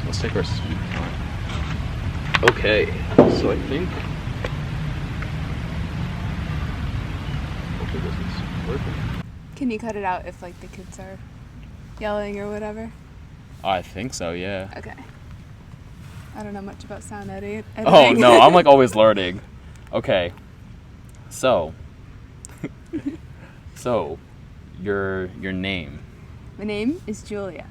Let's take our sweet time. Okay, so I think... Hopefully this is working. Can you cut it out if, like, the kids are yelling or whatever? I think so, yeah. Okay. I don't know much about sound editing. Oh, no, I'm, like, always learning. Okay. So, your name. My name is Julia.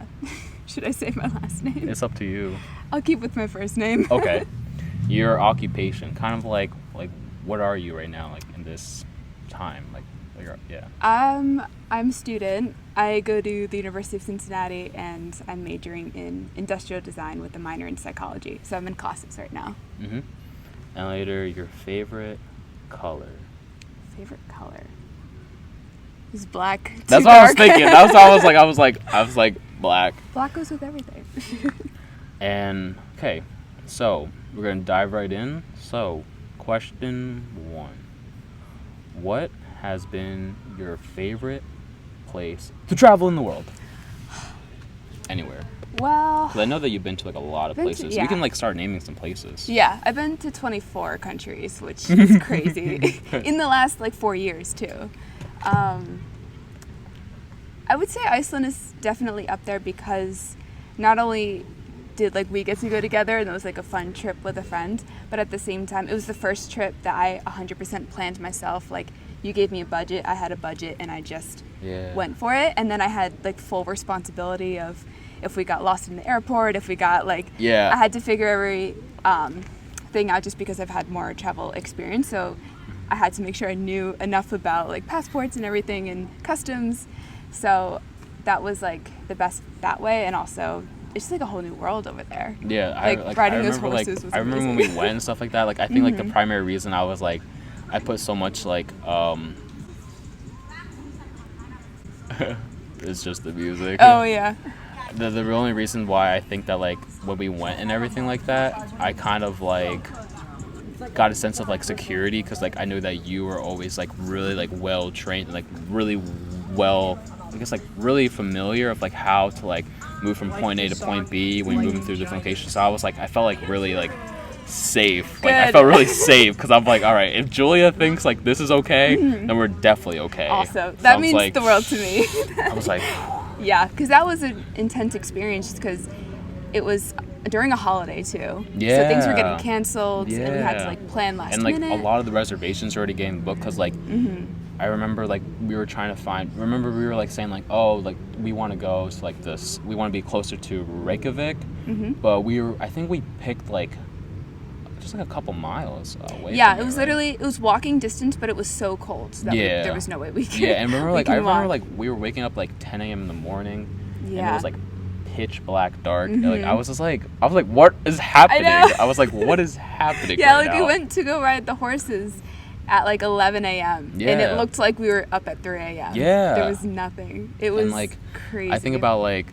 Should I say my last name? It's up to you. I'll keep with my first name. Okay. Your occupation, kind of like what are you right now, like in this time, yeah. I'm a student. I go to the University of Cincinnati, and I'm majoring in industrial design with a minor in psychology. So I'm in classes right now. Mm-hmm. And later, your favorite color. Favorite color is black. That's what I was thinking. That's what I was like black. Black goes with everything. And okay, so we're gonna dive right in. So, question 1: what has been your favorite place to travel in the world? Anywhere. Well, 'cause I know that you've been to like a lot of places. Yeah. We can like start naming some places. Yeah, I've been to 24 countries, which is crazy. In the last like 4 years too. I would say Iceland is definitely up there because not only did like we get to go together and it was like a fun trip with a friend, but at the same time it was the first trip that I 100% planned myself. Like, you gave me a budget, I had a budget, and I just went for it. And then I had like full responsibility of if we got lost in the airport, if we got like, I had to figure every thing out just because I've had more travel experience. So I had to make sure I knew enough about like passports and everything and customs. So that was like the best that way. And also it's like a whole new world over there. Yeah, riding those horses was I remember when we went and stuff like that. Like, I think like the primary reason I was like, I put so much like it's just the music. Oh yeah. The only reason why I think that like when we went and everything like that, I kind of like got a sense of like security because like I knew that you were always like really like well trained and like really well, I guess like really familiar of like how to like move from point A to point B when you're moving through different locations. So I was like, I felt like really like safe. Like, I felt really safe because I'm like, all right, if Julia thinks like this is okay, then we're definitely okay. Also, that means like, the world to me. I was like, yeah, because that was an intense experience because it was during a holiday too. Yeah. So things were getting canceled and we had to like plan last minute. And like a lot of the reservations were already getting booked because like I remember like we were trying to we were like saying like, oh, like we want to go to like this, we want to be closer to Reykjavik, but I think we picked like just like a couple miles away. Yeah, it was literally, it was walking distance, but it was so cold that there was no way we could. Yeah, and remember like I remember like we were waking up like 10 a.m. in the morning, and it was like pitch black dark. And, like I was like, what is happening? I was like, what is happening? Yeah, right like now? we went to go ride the horses at like 11 a.m. and it looked like we were up at 3 a.m. Yeah, there was nothing. It was like crazy. I think about like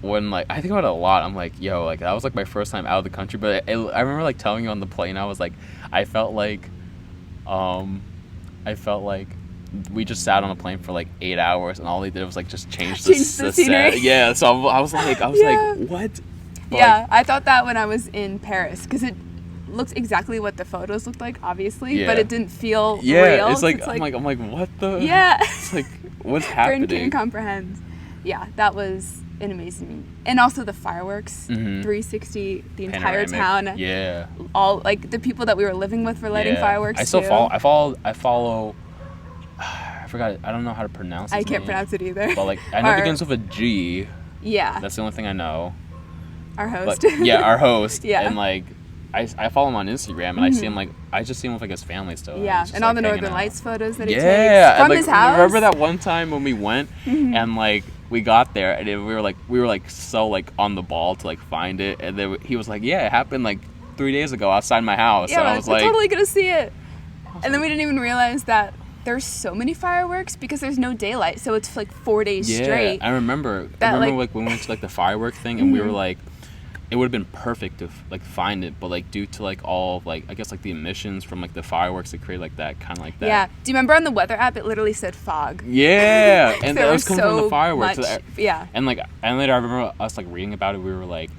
when like I think about it a lot. I'm like, yo, like that was like my first time out of the country. But I remember like telling you on the plane, I was like, I felt like we just sat on a plane for like 8 hours, and all they did was like just change the scenery. set. Yeah, so I was like, what? But, yeah, I thought that when I was in Paris because it looked exactly what the photos looked like, obviously, but it didn't feel real. Yeah, it's like, I'm like, what the? Yeah. It's like, what's happening? Brain can't comprehend. Yeah, that was an amazing, and also the fireworks, 360, the entire town. Yeah. All like the people that we were living with were lighting fireworks. I still follow. I forgot. I don't know how to pronounce it. I can't pronounce it either. But like, I know it begins with a G. Yeah. That's the only thing I know. Our host. But, yeah, our host. Yeah. And like, I follow him on Instagram, and I see him like, I just see him with like his family still. Yeah, and all the Northern Lights photos that he takes from his house. Remember that one time when we went and like we got there and we were like so like on the ball to like find it, and then he was like, yeah, it happened like 3 days ago outside my house. Yeah, and I was we're like, totally gonna see it. And then we didn't even realize that there's so many fireworks because there's no daylight, so it's like 4 days straight. I remember like when we went to like the firework thing, and we were like, it would have been perfect to like find it, but like due to like all of, like I guess like the emissions from like the fireworks, it created like that kind of like that. Yeah. Do you remember on the weather app it literally said fog? Yeah, and it was coming from the fireworks. Yeah. And later I remember us like reading about it. We were like,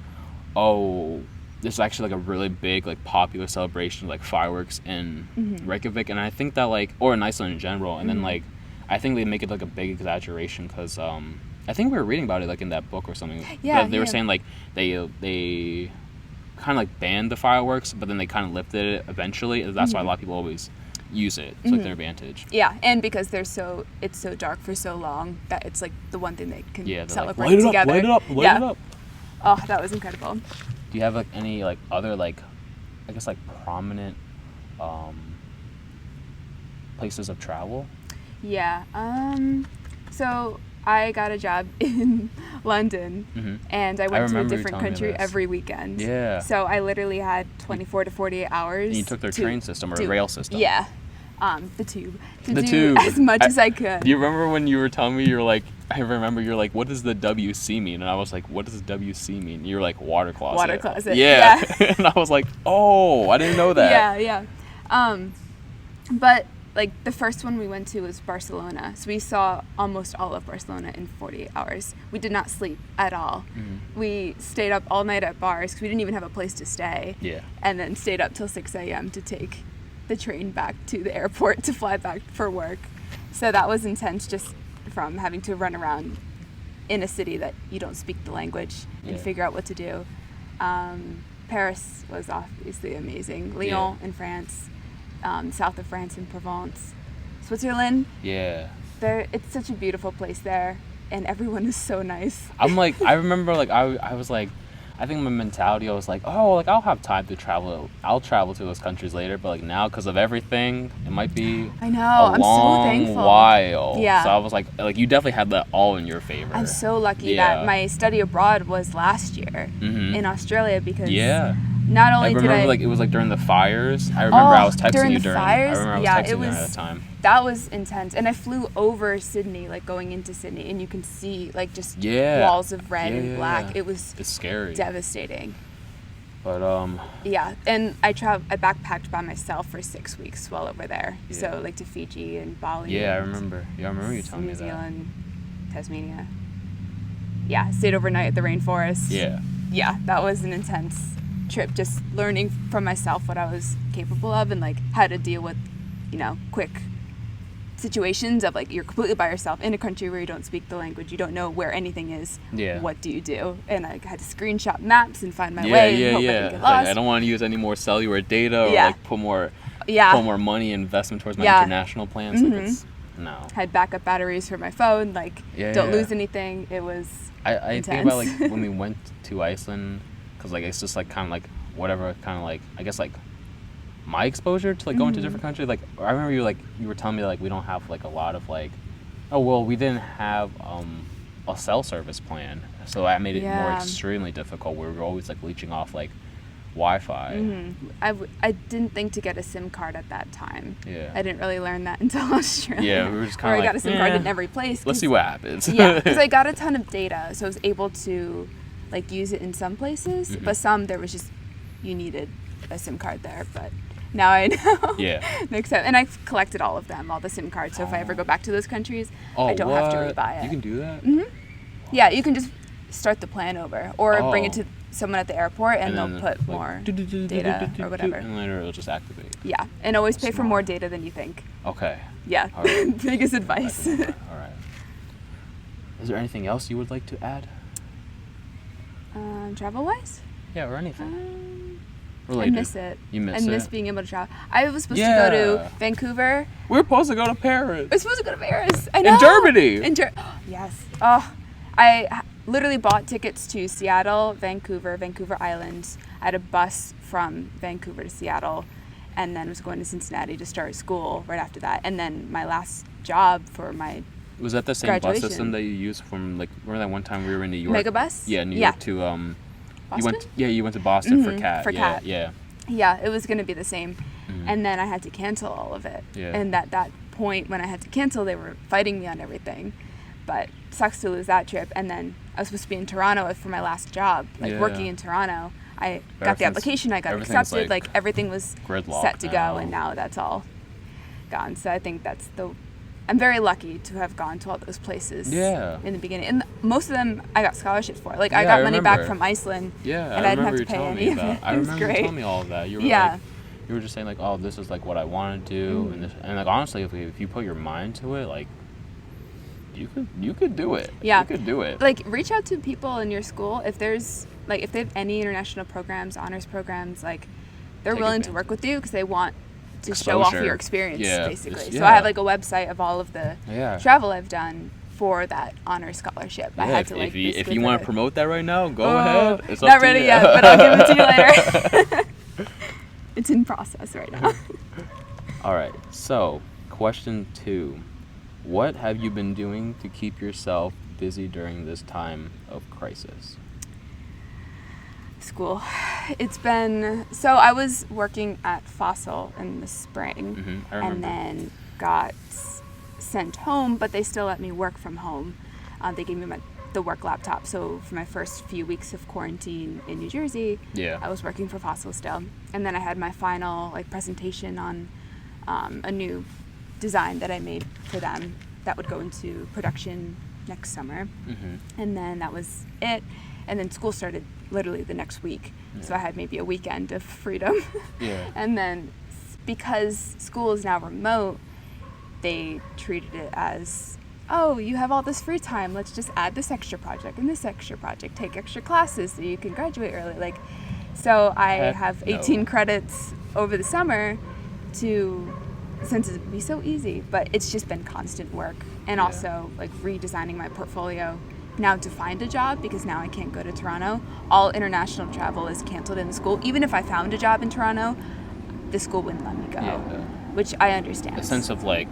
oh, there's actually like a really big like popular celebration of like fireworks in Reykjavik, and I think that like, or in Iceland in general, and then like I think they make it like a big exaggeration because I think we were reading about it like in that book or something. Yeah, They were saying like they kind of like banned the fireworks, but then they kind of lifted it eventually. And that's why a lot of people always use it to like their advantage. Yeah, and because it's so dark for so long that it's like the one thing they can celebrate like, together. Light it up. Oh, that was incredible. Do you have like any like other like, I guess like prominent places of travel? Yeah. So I got a job in London, and I went to a different country every weekend. Yeah. So I literally had 24 to 48 hours. And you took their train system or rail system. Yeah. The tube. To the do tube. as much as I could. Do you remember when you were telling me, you're like, what does the WC mean? And I was like, what does WC mean? You were like, water closet. Water closet. Yeah. And I was like, oh, I didn't know that. Yeah. But like the first one we went to was Barcelona. So we saw almost all of Barcelona in 48 hours. We did not sleep at all. We stayed up all night at bars because we didn't even have a place to stay. Yeah. And then stayed up till 6 a.m. to take the train back to the airport to fly back for work. So that was intense, just from having to run around in a city that you don't speak the language and figure out what to do. Paris was obviously amazing. Lyon in France, south of France in Provence. Switzerland. Yeah. It's such a beautiful place there, and everyone is so nice. I'm like, I remember like, I was like, I think my mentality, I was like, oh, like I'll have time to travel. I'll travel to those countries later, but like now because of everything, it might be I know. I'm so thankful. while. Yeah. So I was like you definitely had that all in your favor. I'm so lucky that my study abroad was last year in Australia because not only did I like it was like during the fires. I remember I was texting you during. Fires? I remember I was texting you at the time. That was intense, and I flew over Sydney, like going into Sydney, and you can see like just walls of red and black. It's scary, devastating. But and I backpacked by myself for 6 weeks while over there. So like to Fiji and Bali. Yeah, I remember. Yeah, I remember you telling me that. New Zealand, Tasmania. Yeah, stayed overnight at the rainforest. Yeah, that was an intense trip. Just learning from myself what I was capable of and like how to deal with, quick situations of like you're completely by yourself in a country where you don't speak the language, you don't know where anything is. What do you do? And I had to screenshot maps and find my way and hope I didn't get lost. Like, I don't want to use any more cellular data or like put more money investment towards my international plans. Like it's had backup batteries for my phone, like don't lose anything. It was I think about like when we went to Iceland, because like it's just like kind of like whatever kind of like I guess like my exposure to like going to different countries. Like I remember you were telling me like we don't have like a lot of like, oh well, we didn't have a cell service plan, so that made it more extremely difficult. We were always like leeching off like Wi-Fi. I didn't think to get a SIM card at that time. I didn't really learn that until Australia. We were just kind of like, I got a SIM card in every place. Let's see what happens. Because I got a ton of data, so I was able to like use it in some places, but some there was just you needed a SIM card there, but now I know. Next time. And I've collected all of them, all the SIM cards. So if I ever go back to those countries, I don't have to rebuy it. You can do that? Yeah, you can just start the plan over or bring it to someone at the airport and they'll put more data or whatever. And later it'll just activate. Yeah, and always pay for more data than you think. Okay. Yeah, biggest advice. All right. Is there anything else you would like to add? Travel-wise? Yeah, or anything. I miss it. You miss it? I miss being able to travel. I was supposed to go to Vancouver. We were supposed to go to Paris. We're supposed to go to Paris. I know. In Germany. Yes. Oh, I literally bought tickets to Seattle, Vancouver Island. I had a bus from Vancouver to Seattle, and then was going to Cincinnati to start school right after that. And then my last job for my was that the same bus system that you used from like remember that one time we were in New York? Megabus? Yeah, New York to Boston? You went to Boston for CAT. For CAT. Yeah. Yeah, it was going to be the same. And then I had to cancel all of it. And at that point when I had to cancel, they were fighting me on everything. But sucks to lose that trip. And then I was supposed to be in Toronto for my last job, working in Toronto. I got the application, I got accepted, like everything was set to go, and now that's all gone. So I think that's the I'm very lucky to have gone to all those places in the beginning. And most of them I got scholarships for. Like, I got money back from Iceland. Yeah, and I didn't have to pay any of it. I It was remember you great. telling me all of that. You were like, you were just saying like, oh, this is like what I want to do, and like honestly, if you put your mind to it, like you could do it. Yeah, you could do it. Like, reach out to people in your school if there's like if they have any international programs, honors programs, like they're willing to work with you because they want to show off your experience, basically. So I have like a website of all of the travel I've done for that honor scholarship. I had to like if you want to promote that right now, go ahead. It's not up to ready you. yet, but I'll give it to you later. It's in process right now. All right. So, question 2. What have you been doing to keep yourself busy during this time of crisis? School. It's been, so I was working at Fossil in the spring, I remember. and then got sent home, but they still let me work from home. They gave me the work laptop. So for my first few weeks of quarantine in New Jersey, I was working for Fossil still. And then I had my final like presentation on a new design that I made for them that would go into production next summer. And then that was it. And then school started literally the next week. So I had maybe a weekend of freedom. And then because school is now remote, they treated it as, oh, you have all this free time. Let's just add this extra project and this extra project. Take extra classes so you can graduate early. Like, so I have 18 credits over the summer since it would be so easy, but it's just been constant work. And also like redesigning my portfolio now to find a job, because now I can't go to Toronto. All international travel is canceled in the school. Even if I found a job in Toronto, the school wouldn't let me go, which I understand. A sense of like,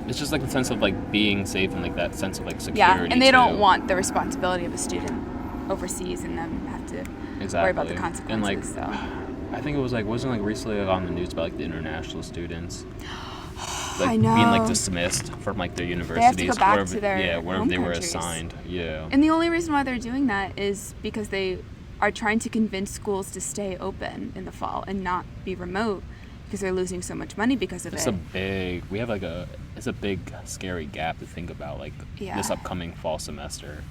it's just like the sense of like being safe and like that sense of like security. Yeah, and they don't want the responsibility of a student overseas and them have to worry about the consequences. And like, so. I think it was like, wasn't like recently like on the news about like the international students. Like I know. being like dismissed from like their universities. They have to go back to their wherever home they were countries. assigned. Yeah. And the only reason why they're doing that is because they are trying to convince schools to stay open in the fall and not be remote, because they're losing so much money because of it. It's a big scary gap to think about, like this upcoming fall semester.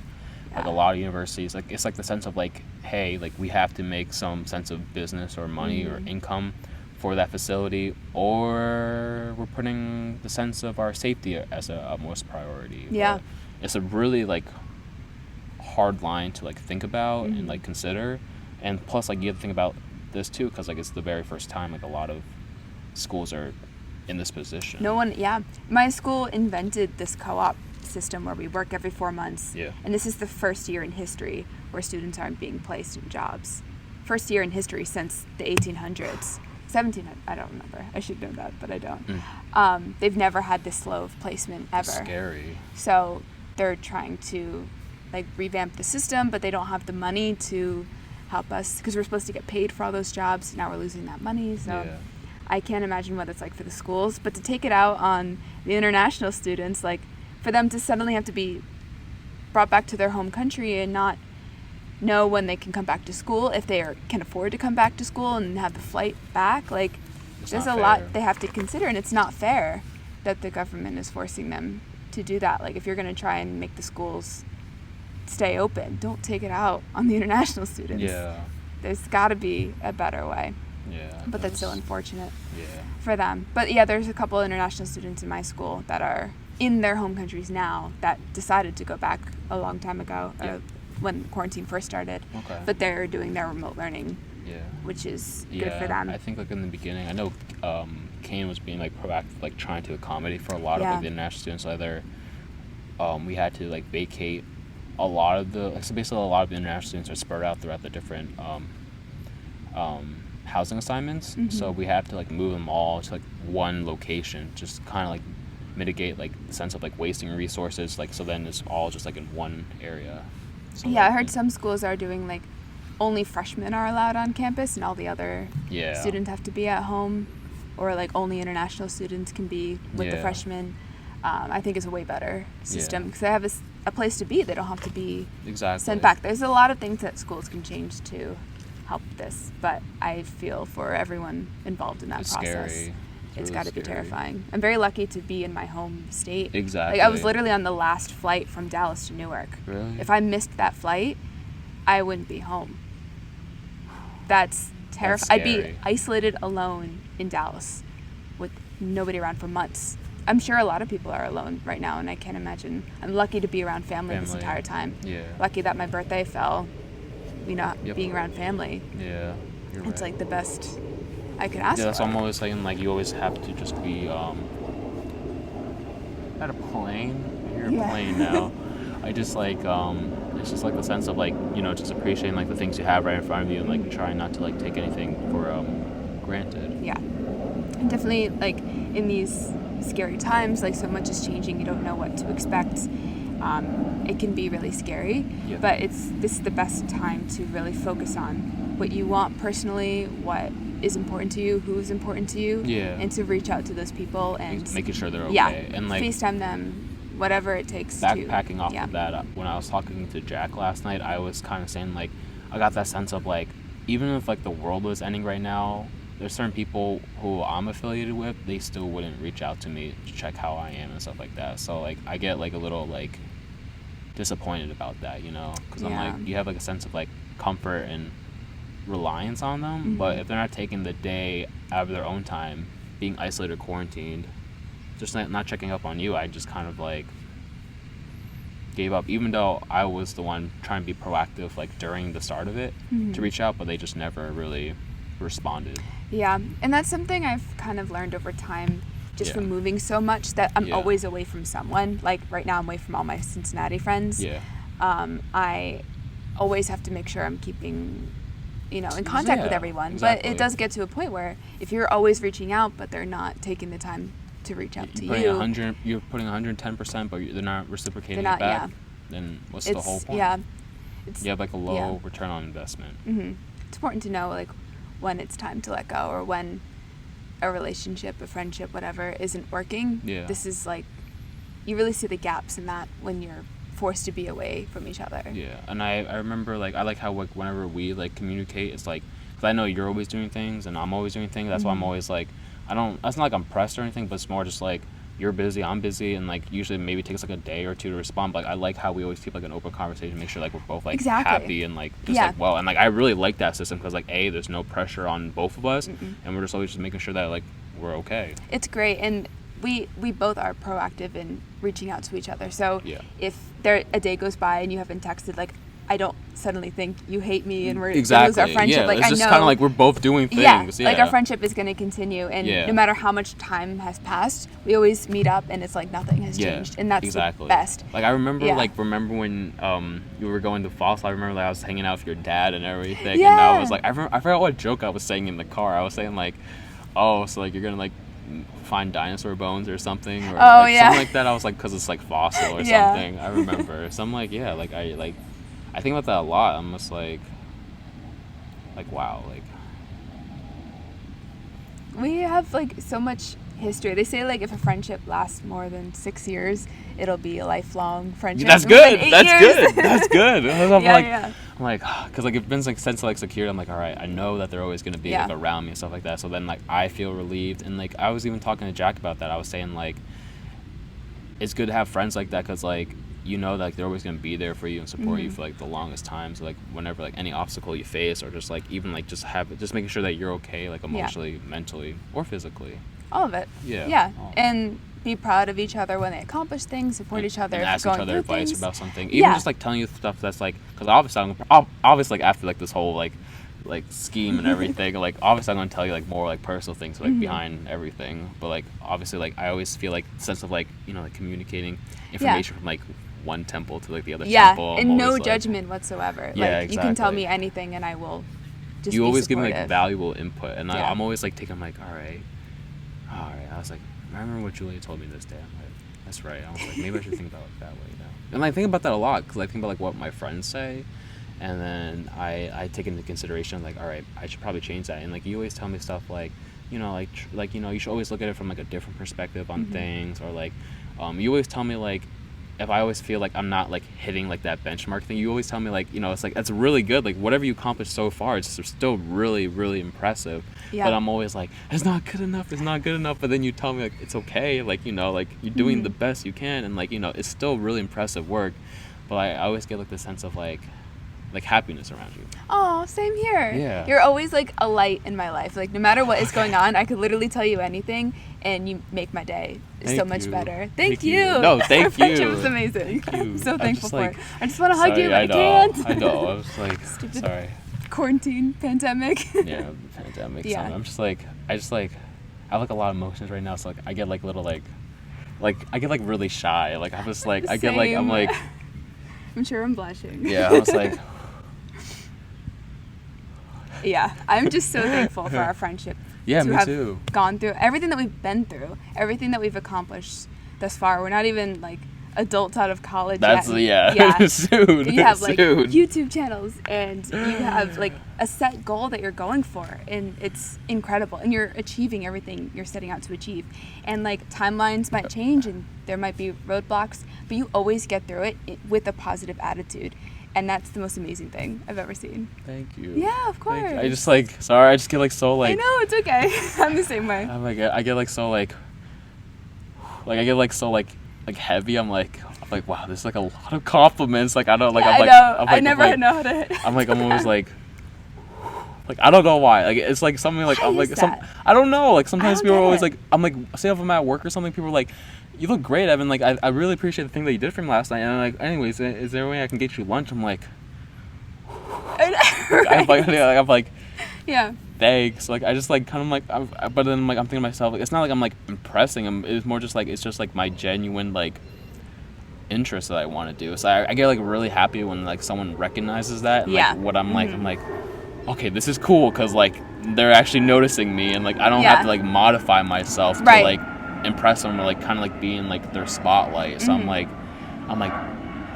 Like a lot of universities, like it's like the sense of like, hey, like we have to make some sense of business or money or income for that facility, or we're putting the sense of our safety as a most priority. Yeah. But it's a really like hard line to like think about and like consider. And plus like you have to think about this too, because like it's the very first time like a lot of schools are in this position. My school invented this co-op system where we work every 4 months. And this is the first year in history where students aren't being placed in jobs. First year in history since the 1800s. 1700, I don't remember. I should know that, but I don't. They've never had this slow of placement ever. That's scary. So they're trying to like revamp the system, but they don't have the money to help us, because we're supposed to get paid for all those jobs. Now we're losing that money. So I can't imagine what it's like for the schools. But to take it out on the international students, like for them to suddenly have to be brought back to their home country and not know when they can come back to school, if they can afford to come back to school and have the flight back, like there's a lot they have to consider, and it's not fair that the government is forcing them to do that. Like if you're going to try and make the schools stay open, don't take it out on the international students. There's got to be a better way. But that's so unfortunate for them. But there's a couple of international students in my school that are in their home countries now that decided to go back a long time ago, when quarantine first started. But they're doing their remote learning, which is good for them. I think like in the beginning, I know Canon was being like proactive, like trying to accommodate for a lot of like, the international students. Either we had to like vacate a lot of the, so basically a lot of the international students are spread out throughout the different housing assignments. So we have to like move them all to like one location, just kind of like mitigate like the sense of like wasting resources, like so then it's all just like in one area. So I heard some schools are doing like only freshmen are allowed on campus and all the other students have to be at home, or like only international students can be with the freshmen. I think is a way better system, because they have a place to be. They don't have to be sent back. There's a lot of things that schools can change to help this, but I feel for everyone involved in that process. Scary. really got to be scary. terrifying. I'm very lucky to be in my home state. Exactly. Like, I was literally on the last flight from Dallas to Newark. Really? If I missed that flight, I wouldn't be home. That's terrifying. I'd be scary. isolated alone in Dallas with nobody around for months. I'm sure a lot of people are alone right now, and I can't imagine. I'm lucky to be around family. This entire time. Yeah. Lucky that my birthday fell, Yep. being around family. Yeah. You're right. It's like the best I could ask Yeah, that's for. what I'm always saying. Like, you always have to just be at a plane. I hear a Yeah. plane now. I just like it's just like the sense of like, you know, just appreciating like the things you have right in front of you, and like trying not to like take anything for granted. Yeah. And definitely, like, in these scary times, like, so much is changing. You don't know what to expect. It can be really scary. Yeah. But this is the best time to really focus on what you want personally, what is important to you, who's important to you, Yeah. and to reach out to those people and Making sure they're okay. yeah, And like FaceTime them, whatever it takes. backpacking off yeah. of that, when I was talking to Jack last night, I was kind of saying like, I got that sense of like, even if like the world was ending right now, there's certain people who I'm affiliated with, they still wouldn't reach out to me to check how I am and stuff like that. So like, I get like a little like disappointed about that, you know, because I'm Yeah. like, you have like a sense of like comfort and reliance on them, but if they're not taking the day out of their own time, being isolated or quarantined, just not checking up on you, I just kind of like gave up, even though I was the one trying to be proactive like during the start of it to reach out, but they just never really responded. Yeah, and that's something I've kind of learned over time, just Yeah. from moving so much, that I'm Yeah. always away from someone. Like right now, I'm away from all my Cincinnati friends. Yeah. I always have to make sure I'm keeping, in contact with Yeah, everyone. exactly. But it does get to a point where if you're always reaching out, but they're not taking the time to reach out to you, You're putting 110%, but they're not reciprocating They're not, it back. yeah. Then what's the whole point? Yeah, You have like a low yeah. return on investment. It's important to know like when it's time to let go, or when a relationship, a friendship, whatever, isn't working. Yeah. This is like, you really see the gaps in that when you're forced to be away from each other. Yeah, and I remember like, I like how like whenever we like communicate, it's like, because I know you're always doing things and I'm always doing things. That's why I'm always like, it's not like I'm pressed or anything, but it's more just like, you're busy, I'm busy, and like usually maybe it takes like a day or two to respond. But like, I like how we always keep like an open conversation, make sure like we're both like Exactly. happy and like just Yeah. like well, and like I really like that system because like there's no pressure on both of us, and we're just always just making sure that like we're okay. It's great, and we both are proactive in reaching out to each other. So Yeah. if a day goes by and you haven't texted, like, I don't suddenly think you hate me and we're gonna Exactly. lose our friendship. Yeah, like, it's I just know. kind of like we're both doing things. Like our friendship is going to continue, and Yeah. no matter how much time has passed, we always meet up, and it's like nothing has changed, and that's exactly. the best. Like I remember, Yeah. when you were going to Fossil. I remember like I was hanging out with your dad and everything, and Yeah. I was like, I forgot what joke I was saying in the car. I was saying like, oh, so like you're gonna like find dinosaur bones or something, or Oh, like, yeah. something like that. I was like, because it's like fossil or Yeah. something. I remember. So I'm like, yeah, like I think about that a lot. I'm just like wow, like We have like so much history. They say like if a friendship lasts more than 6 years, it'll be a lifelong friendship. that's If it's, like, good. 8 That's years, good. That's good. Yeah, I'm like, because like it brings like sense of like security. I'm like, all right, I know that they're always gonna be like Yeah. around me and stuff like that. So then like I feel relieved, and like I was even talking to Jack about that. I was saying like, it's good to have friends like that because like you know that like, they're always gonna be there for you and support you for like the longest time. So like whenever like any obstacle you face, or just like even like just making sure that you're okay, like emotionally, mentally, or physically. All of it. Yeah. Yeah. Oh. And be proud of each other when they accomplish things, support each other and if ask you're each going other through advice things. about something, even Yeah. just like telling you stuff that's like, because obviously like after like this whole like scheme and everything, like obviously I'm gonna tell you like more like personal things like behind everything, but like obviously like I always feel like sense of like like communicating information from like one temple to like the other temple. I'm and no always, like, judge whatsoever. Yeah, like you can tell exactly. me anything and I will just you be always give me like supportive. valuable input, and Yeah. I'm always like taking like all right. I was like, I remember what Julia told me this day. I'm like, that's right. I was like, maybe I should think about it that way now. And I think about that a lot because I think about like what my friends say, and then I take into consideration like, all right, I should probably change that. And like you always tell me stuff like, you should always look at it from like a different perspective on things, or like, you always tell me like, if I always feel like I'm not like hitting like that benchmark thing, you always tell me like, you know, it's like that's really good. Like whatever you accomplished so far, it's still really, really impressive. Yeah. But I'm always like, it's not good enough. It's not good enough. But then you tell me like it's okay. Like, you know, like you're doing the best you can, and like, you know, it's still really impressive work. But I always get like the sense of like happiness around you. Oh, same here. Yeah. You're always like a light in my life. Like no matter what is going on, I could literally tell you anything and you make my day so much better. Thank you. No, thank Our friendship you. is amazing. Thank you. I'm so thankful like, for it. I just want to hug you, but I know. can't. I know. I was like, Stupid sorry. Quarantine, pandemic. Yeah, pandemic. Yeah. I'm just like, I have like a lot of emotions right now. So like, I get like little like I get like really shy. Like I'm just like, I get like, I'm like. I'm sure I'm blushing. Yeah, I was like. Yeah, I'm just so thankful for our friendship. Yeah, to me have too. Gone through everything that we've been through, everything that we've accomplished thus far. We're not even like adults out of college That's yet. yeah. Soon. You have like Soon. YouTube channels, and you have like a set goal that you're going for, and it's incredible. And you're achieving everything you're setting out to achieve. And like timelines might change, and there might be roadblocks, but you always get through it with a positive attitude. And that's the most amazing thing I've ever seen. Thank you. Yeah, of course. I just like, sorry, I just get like so like. I know, it's okay. I'm the same way. I'm like, I get like so like I get like so like heavy. I'm like, wow, this is like a lot of compliments. Like I don't like. Yeah, I'm like, I know. I'm like, I never know how to. I'm always like I don't know why. Like it's like something like Why I'm like is some. that? I don't know. Like sometimes I don't people are get always it. like, I'm like, say if I'm at work or something, people are like, you look great, Evan. Like I really appreciate the thing that you did for me last night. And I'm like, anyways, is there a way I can get you lunch? I'm like. I'm like, yeah. thanks. Like I just like kind of like, but then like I'm thinking to myself, like it's not like I'm like impressing him. It's more just like it's just like my genuine like interest that I want to do. So I get like really happy when like someone recognizes that. And, Yeah. Like what I'm like, I'm like, okay, this is cool because like they're actually noticing me, and like I don't have to like modify myself to like impress them or like kind of like be in like their spotlight. So I'm like,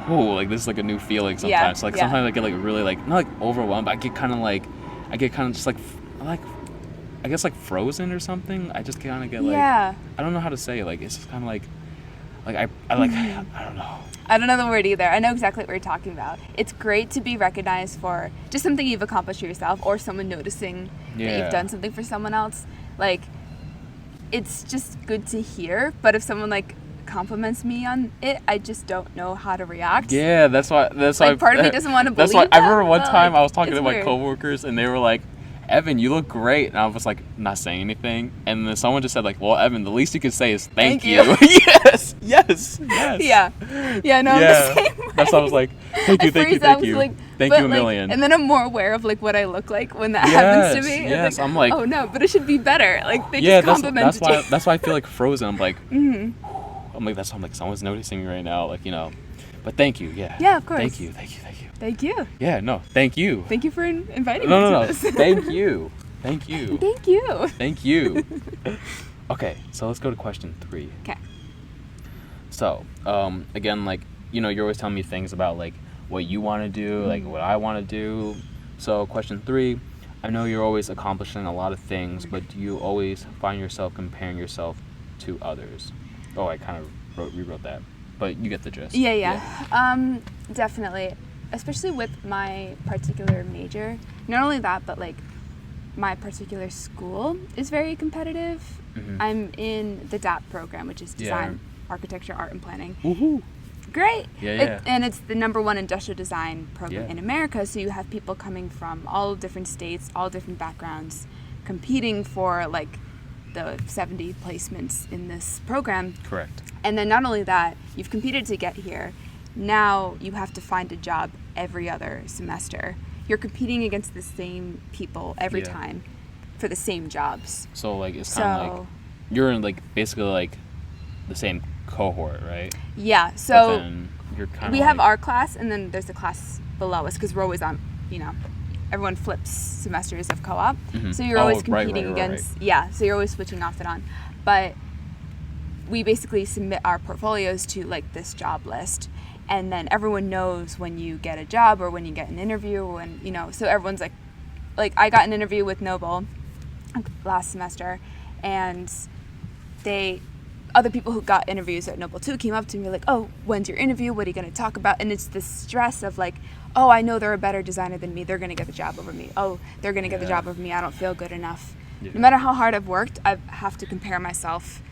oh, like this is like a new feeling sometimes. Yeah, So, like yeah. sometimes I get like really like not like overwhelmed, but I get kind of just like I guess like frozen or something. I just kind of get like I don't know how to say it. Like it's just kind of like I like I don't know. I don't know the word either. I know exactly what you're talking about. It's great to be recognized for just something you've accomplished for yourself, or someone noticing that you've done something for someone else. Like it's just good to hear. But if someone like compliments me on it, I just don't know how to react. Yeah, that's why. Like part of me doesn't want to believe. That's why I remember one but, time like, I was talking it's to my weird. coworkers and they were like, "Evan, you look great," and I was like not saying anything, and then someone just said like, "Well, Evan, the least you can say is thank you." yes. Yeah. No, I'm the same way. That's why I was like, "Thank you, thank you, thank you, thank you a million." And then I'm more aware of like what I look like when that happens to me. Yes, It's I'm like, oh no, but it should be better. Like they just complimented you. that's why I feel like frozen. I'm like, I'm like, that's why I'm like, someone's noticing me right now, like, you know. But thank you, yeah. Yeah, of course. Thank you. Thank you. Yeah, no, thank you. Thank you for inviting me No. to this. Thank you. Thank you. Thank you. Thank you. Okay, so let's go to question 3. Okay. So, again, like, you know, you're always telling me things about, like, what you want to do, like, what I want to do. So, question 3, I know you're always accomplishing a lot of things, but do you always find yourself comparing yourself to others? Oh, I kind of rewrote that, but you get the gist. Yeah. Definitely. Especially with my particular major. Not only that, but, like, my particular school is very competitive. Mm-hmm. I'm in the DAP program, which is Design, Architecture, Art, and Planning. Woohoo! Great. Yeah. And it's the #1 industrial design program Yeah. in America, so you have people coming from all different states, all different backgrounds, competing for like the 70 placements in this program. Correct. And then not only that, you've competed to get here. Now you have to find a job every other semester. You're competing against the same people every time for the same jobs. So like it's kind of like you're in like basically like the same cohort, right? Yeah. But So then you're kind we of have like, our class, and then there's a class below us because we're always on. You know, everyone flips semesters of co-op, so you're always competing against. Right. Yeah. So you're always switching off and on, but we basically submit our portfolios to like this job list. And then everyone knows when you get a job or when you get an interview, and you know, so everyone's like I got an interview with Noble last semester, and they other people who got interviews at Noble too came up to me like, oh, when's your interview? What are you going to talk about? And it's this stress of like, oh, I know they're a better designer than me. They're going to get the job over me. Oh, they're going to get the job over me. I don't feel good enough. No matter how hard I've worked, I have to compare myself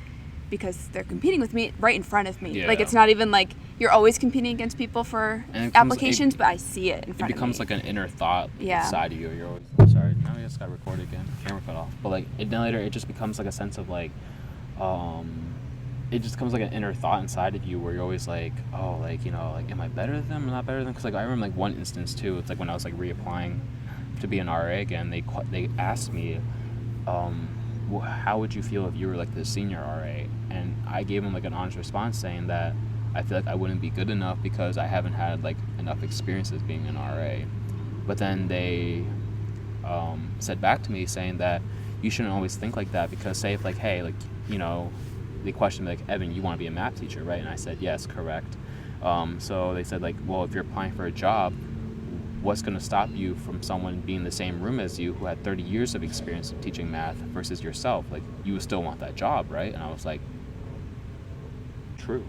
because they're competing with me right in front of me. Like, it's not even like you're always competing against people for applications, but I see it in front of me. It becomes like an inner thought inside of you. You're always, sorry, now I just got recorded again. Camera cut off. But like, then later it just becomes like a sense of like, it just becomes like an inner thought inside of you where you're always like, oh, like, you know, like, am I better than them? Am I not better than them? Because like, I remember like one instance too. It's like when I was like reapplying to be an RA again, they asked me, how would you feel if you were like the senior RA? And I gave them like an honest response saying that I feel like I wouldn't be good enough because I haven't had like enough experiences being an RA. But then they said back to me saying that you shouldn't always think like that, because say if like, hey, like, you know, they questioned me like, Evan, you want to be a math teacher, right? And I said, yes, correct. So they said like, well, if you're applying for a job, what's going to stop you from someone being in the same room as you who had 30 years of experience of teaching math versus yourself? Like, you would still want that job, right? And I was like, true.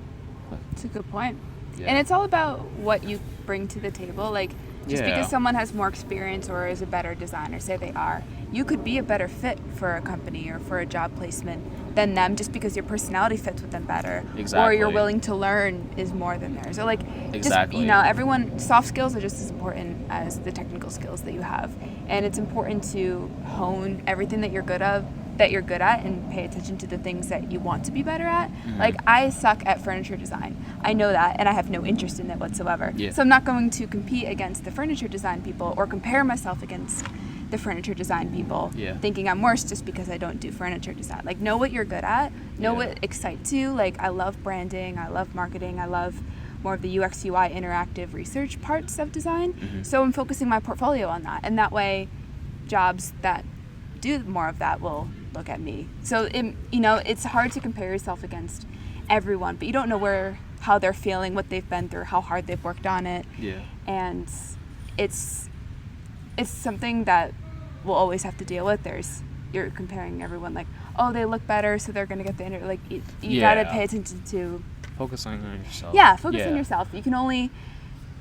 It's a good point. Yeah. And it's all about what you bring to the table. Like, just because someone has more experience or is a better designer, say they are, you could be a better fit for a company or for a job placement than them just because your personality fits with them better. Or you're willing to learn is more than theirs. Or like, just, you know, soft skills are just as important as the technical skills that you have. And it's important to hone everything that you're good at and pay attention to the things that you want to be better at. Mm-hmm. Like, I suck at furniture design. I know that, and I have no interest in it whatsoever. Yeah. So I'm not going to compete against the furniture design people or compare myself against the furniture design people thinking I'm worse just because I don't do furniture design. Like, know what you're good at, know what excites you. Like, I love branding, I love marketing, I love more of the UX UI interactive research parts of design. Mm-hmm. So I'm focusing my portfolio on that, and that way jobs that do more of that will look at me. So it's hard to compare yourself against everyone, but you don't know how they're feeling, what they've been through, how hard they've worked on it. Yeah. And it's something that we'll always have to deal with. You're comparing everyone like, oh, they look better, so they're gonna get the interview. Like, you gotta pay attention to focusing on yourself. Yeah, focus on yourself. You can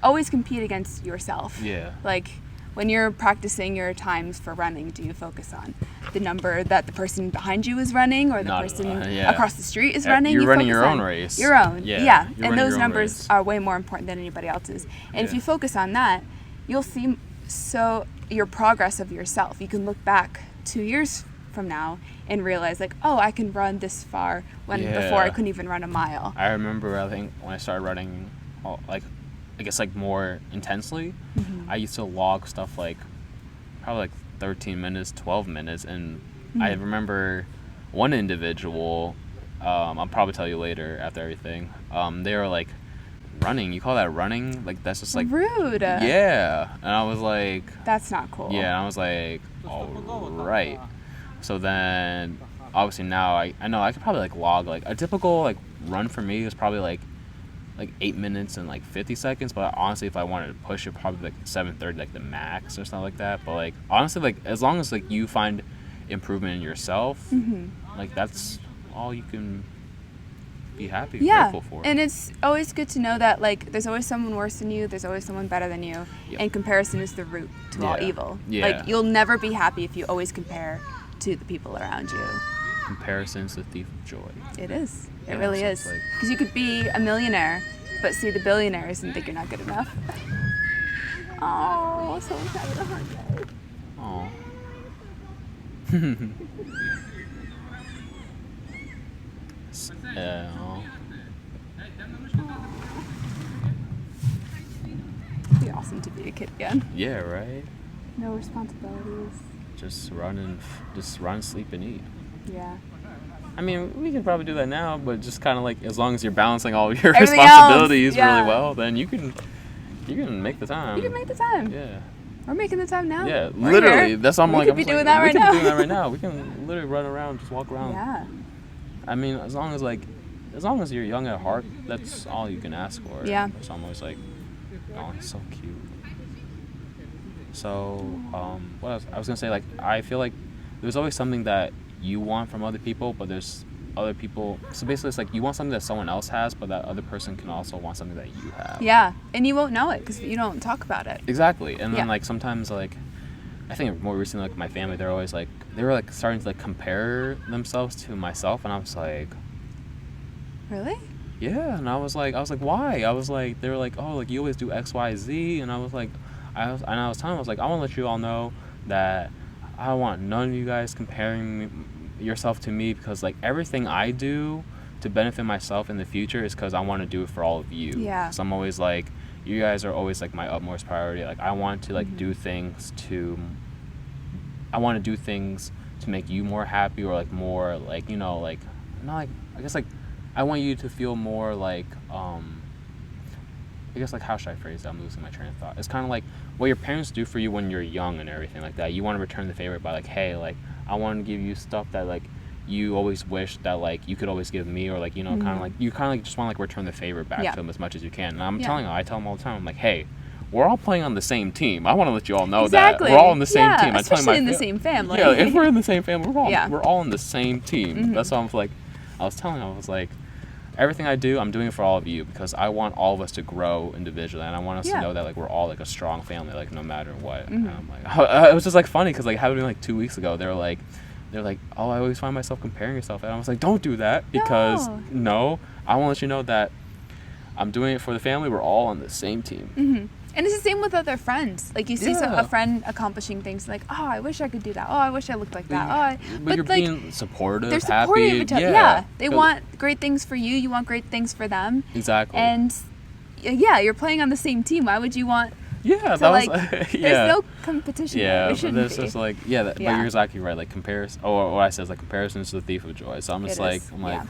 always compete against yourself. Yeah. Like, when you're practicing your times for running, do you focus on the number that the person behind you is running or the person across the street is running? You're running your own race. Your own. Yeah. And those numbers are way more important than anybody else's. And if you focus on that, you'll see your progress of yourself. You can look back 2 years from now and realize like, oh, I can run this far when before I couldn't even run a mile. I remember, I think, when I started running, like, I guess like more intensely, I used to log stuff like probably like 13 minutes, 12 minutes. And I remember one individual, I'll probably tell you later after everything, they were like, running, you call that running? Like, that's just like rude. Yeah. And I was like, that's not cool. Yeah, and I was like, all right. So then obviously now I know I could probably like log like a typical like run for me is probably like 8 minutes and like 50 seconds, but honestly if I wanted to push it, probably like 7:30, like the max or something like that. But like honestly, like as long as like you find improvement in yourself, like that's all you can be happy, grateful for. And it's always good to know that like there's always someone worse than you, there's always someone better than you, and comparison is the root to all evil. Like, you'll never be happy if you always compare to the people around you. Comparison's the thief of joy. It is. It really is. Because you could be a millionaire, but see the billionaires and think you're not good enough. Oh, someone's having a hard day. Oh. It'd be awesome to be a kid again. Yeah, right? No responsibilities. Just run, sleep, and eat. Yeah. I mean, we can probably do that now, but just kind of like, as long as you're balancing all of your responsibilities really well, then you can make the time. You can make the time. Yeah. We're making the time now. Yeah, literally. That's what I'm like. We could be doing that right now. We can be doing that right now. We can literally run around, just walk around. Yeah. I mean, as long as you're young at heart, that's all you can ask for. Yeah. So I'm always like, oh, he's so cute. So, what else? I was gonna say, like, I feel like there's always something that you want from other people, but there's other people. So basically, it's like you want something that someone else has, but that other person can also want something that you have. Yeah, and you won't know it because you don't talk about it. Exactly. And then Yeah. like sometimes like I think more recently like my family, they're always like they were like starting to like compare themselves to myself, and I was like, Really? yeah. And I was like why? I was like, they were like, oh, like you always do X, Y, Z, and I was like, I was telling them, I was like, I want to let you all know that I don't want none of you guys comparing yourself to me, because like everything I do to benefit myself in the future is because I want to do it for all of you. Yeah. So I'm always like, you guys are always like my utmost priority. Like I want to like Mm-hmm. do things to make you more happy, or like more like, you know, like not like, I guess like I want you to feel more like I guess like, how should I phrase that? I'm losing my train of thought. It's kind of like what your parents do for you when you're young and everything like that. You want to return the favor by like, hey, like I want to give you stuff that like you always wish that like you could always give me, or like, you know, kind of like you kind of like just want to like return the favor back Yeah. to them as much as you can. And I tell them all the time, I'm like, hey, we're all playing on the same team. I want to let you all know Exactly. that we're all in the same Yeah, team. especially in the same family. Yeah, if we're in the same family, Yeah. we're all in the same team. That's why I was like, I was like, everything I do, I'm doing it for all of you, because I want all of us to grow individually, and I want us to know that like we're all like a strong family, like no matter what. And I'm like, it was just like funny because like happened like 2 weeks ago. They're like, oh, I always find myself comparing yourself, and I was like, don't do that, because no, I want to let you know that I'm doing it for the family. We're all on the same team. And it's the same with other friends. Like you see a friend accomplishing things, like, oh, I wish I could do that. Oh, I wish I looked like that. But you're like, being supportive, they're happy. supportive of each other. Yeah. Yeah, they want great things for you. You want great things for them. Exactly. And yeah, you're playing on the same team. Why would you want? Yeah, to, that like, was. Yeah. There's no competition. Yeah, there but shouldn't there's be. just like but you're exactly right. Like comparison. Oh, what I said is like comparison is the thief of joy. So I'm just It like is, I'm like. yeah.